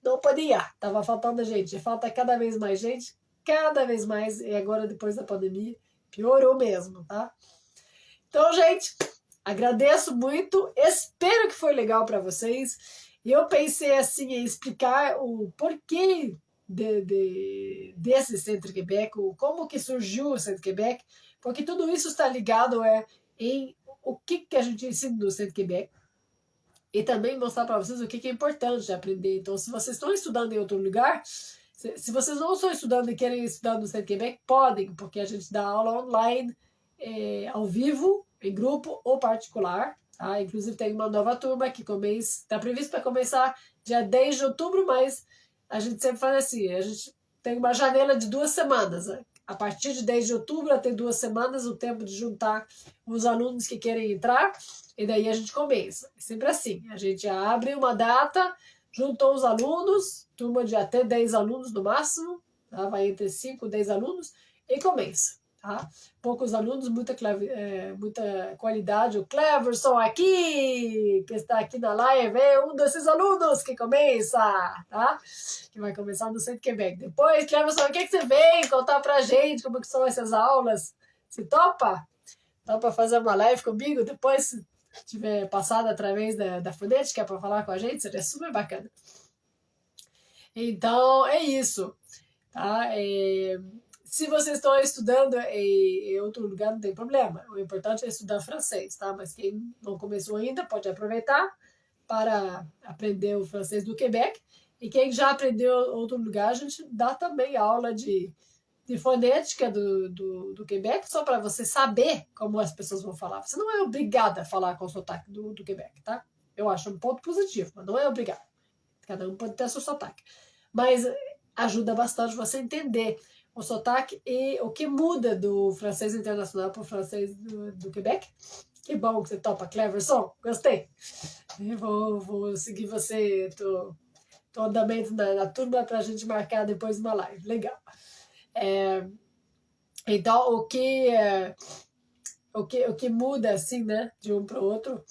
Não podia, estava faltando gente, falta cada vez mais gente, cada vez mais, e agora depois da pandemia, piorou mesmo, tá? Então, gente, agradeço muito, espero que foi legal para vocês. E eu pensei assim em explicar o porquê desse Centro Quebec, como que surgiu o Centro Quebec, porque tudo isso está ligado em o que a gente ensina no Centro Quebec e também mostrar para vocês o que é importante de aprender. Então, se vocês estão estudando em outro lugar, se vocês não estão estudando e querem estudar no Centro Quebec, podem, porque a gente dá aula online, ao vivo, em grupo ou particular. Tá? Inclusive tem uma nova turma que está previsto para começar dia 10 de outubro, mas a gente sempre faz assim, a gente tem uma janela de 2 semanas. Né? A partir de 10 de outubro até 2 semanas, o tempo de juntar os alunos que querem entrar, e daí a gente começa. É sempre assim, a gente abre uma data, juntou os alunos, turma de até 10 alunos no máximo, tá? Vai entre 5 e 10 alunos, e começa. Tá? Poucos alunos, muita qualidade. O Cleverson aqui, que está aqui na live, é um desses alunos que começa, tá? Que vai começar no Centro Quebec. Depois, Cleverson, o que você vem contar pra gente? Como que são essas aulas? Se topa? Topa fazer uma live comigo? Depois, se tiver passado através da fonética para falar com a gente, seria super bacana. Então, é isso. Tá? Se vocês estão estudando em outro lugar, não tem problema. O importante é estudar francês, tá? Mas quem não começou ainda pode aproveitar para aprender o francês do Quebec. E quem já aprendeu em outro lugar, a gente dá também aula de fonética do Quebec, só para você saber como as pessoas vão falar. Você não é obrigada a falar com o sotaque do Quebec, tá? Eu acho um ponto positivo, mas não é obrigado. Cada um pode ter seu sotaque. Mas ajuda bastante você entender o sotaque e o que muda do francês internacional para o francês do Quebec. Que bom que você topa, Cleverson. Gostei. Eu vou seguir você, tô andamento na turma para a gente marcar depois uma live. Legal. Então, o que muda, assim, né, de um para o outro,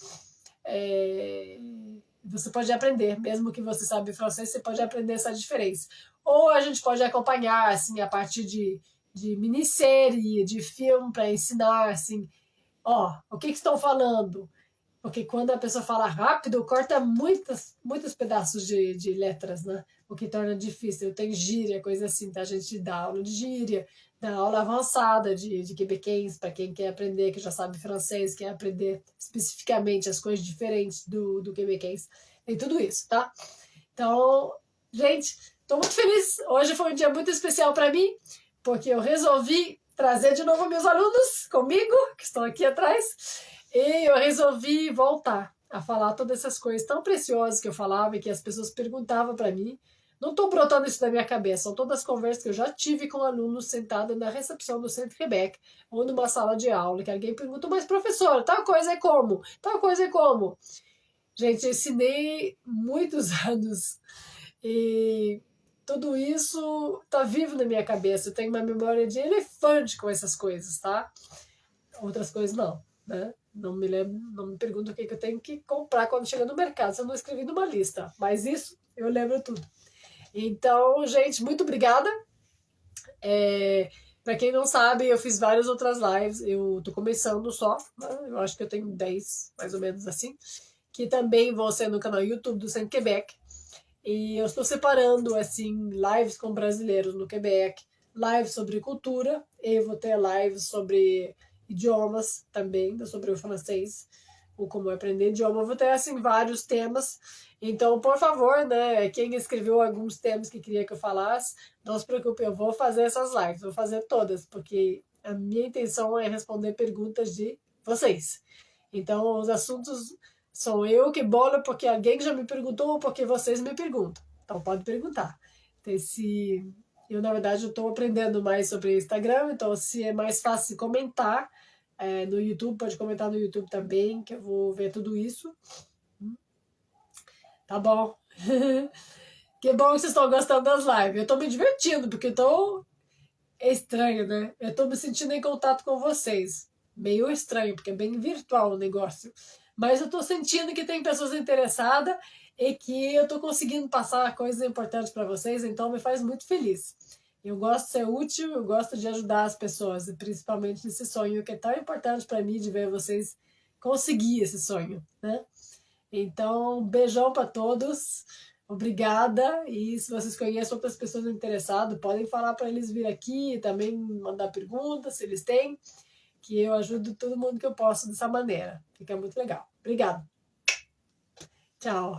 você pode aprender. Mesmo que você sabe francês, você pode aprender essa diferença. Ou a gente pode acompanhar, assim, a partir de minissérie, de filme, para ensinar, assim, o que estão falando? Porque quando a pessoa fala rápido, corta muitos pedaços de letras, né? O que torna difícil. Tem gíria, coisa assim, tá? A gente dá aula de gíria, dá aula avançada de quebequense, para quem quer aprender, que já sabe francês, quer aprender especificamente as coisas diferentes do quebequense. Tem tudo isso, tá? Então, gente, estou muito feliz. Hoje foi um dia muito especial para mim, porque eu resolvi trazer de novo meus alunos comigo, que estão aqui atrás, e eu resolvi voltar a falar todas essas coisas tão preciosas que eu falava e que as pessoas perguntavam para mim. Não estou brotando isso da minha cabeça, são todas as conversas que eu já tive com alunos sentados na recepção do Centro Quebec ou numa sala de aula, que alguém pergunta, mas professor, tal coisa é como? Tal coisa é como? Gente, eu ensinei muitos anos e tudo isso tá vivo na minha cabeça. Eu tenho uma memória de elefante com essas coisas, tá? Outras coisas não, né? Não me lembro, não me pergunto o que eu tenho que comprar quando chega no mercado, se eu não escrevi numa lista. Mas isso eu lembro tudo. Então, gente, muito obrigada. Para quem não sabe, eu fiz várias outras lives. Eu tô começando só, né? Eu acho que eu tenho 10, mais ou menos assim, que também vão ser no canal YouTube do Centro Quebec. E eu estou separando, assim, lives com brasileiros no Quebec, lives sobre cultura, e vou ter lives sobre idiomas também, sobre o francês, ou como aprender idioma. Eu vou ter, assim, vários temas. Então, por favor, né, quem escreveu alguns temas que queria que eu falasse, não se preocupe, eu vou fazer essas lives, vou fazer todas, porque a minha intenção é responder perguntas de vocês. Então, os assuntos sou eu que bolo porque alguém já me perguntou ou porque vocês me perguntam. Então pode perguntar. Eu, na verdade, estou aprendendo mais sobre Instagram, então se é mais fácil comentar no YouTube, pode comentar no YouTube também, que eu vou ver tudo isso. Tá bom. Que bom que vocês estão gostando das lives. Eu estou me divertindo, porque é estranho, né? Eu estou me sentindo em contato com vocês. Meio estranho, porque é bem virtual o negócio. Mas eu estou sentindo que tem pessoas interessadas e que eu estou conseguindo passar coisas importantes para vocês, então me faz muito feliz. Eu gosto de ser útil, eu gosto de ajudar as pessoas, e principalmente nesse sonho que é tão importante para mim de ver vocês conseguir esse sonho, né? Então, beijão para todos. Obrigada, e se vocês conhecem outras pessoas interessadas, podem falar para eles vir aqui e também mandar perguntas, se eles têm, que eu ajudo todo mundo que eu posso dessa maneira. Fica muito legal. Obrigada. Tchau.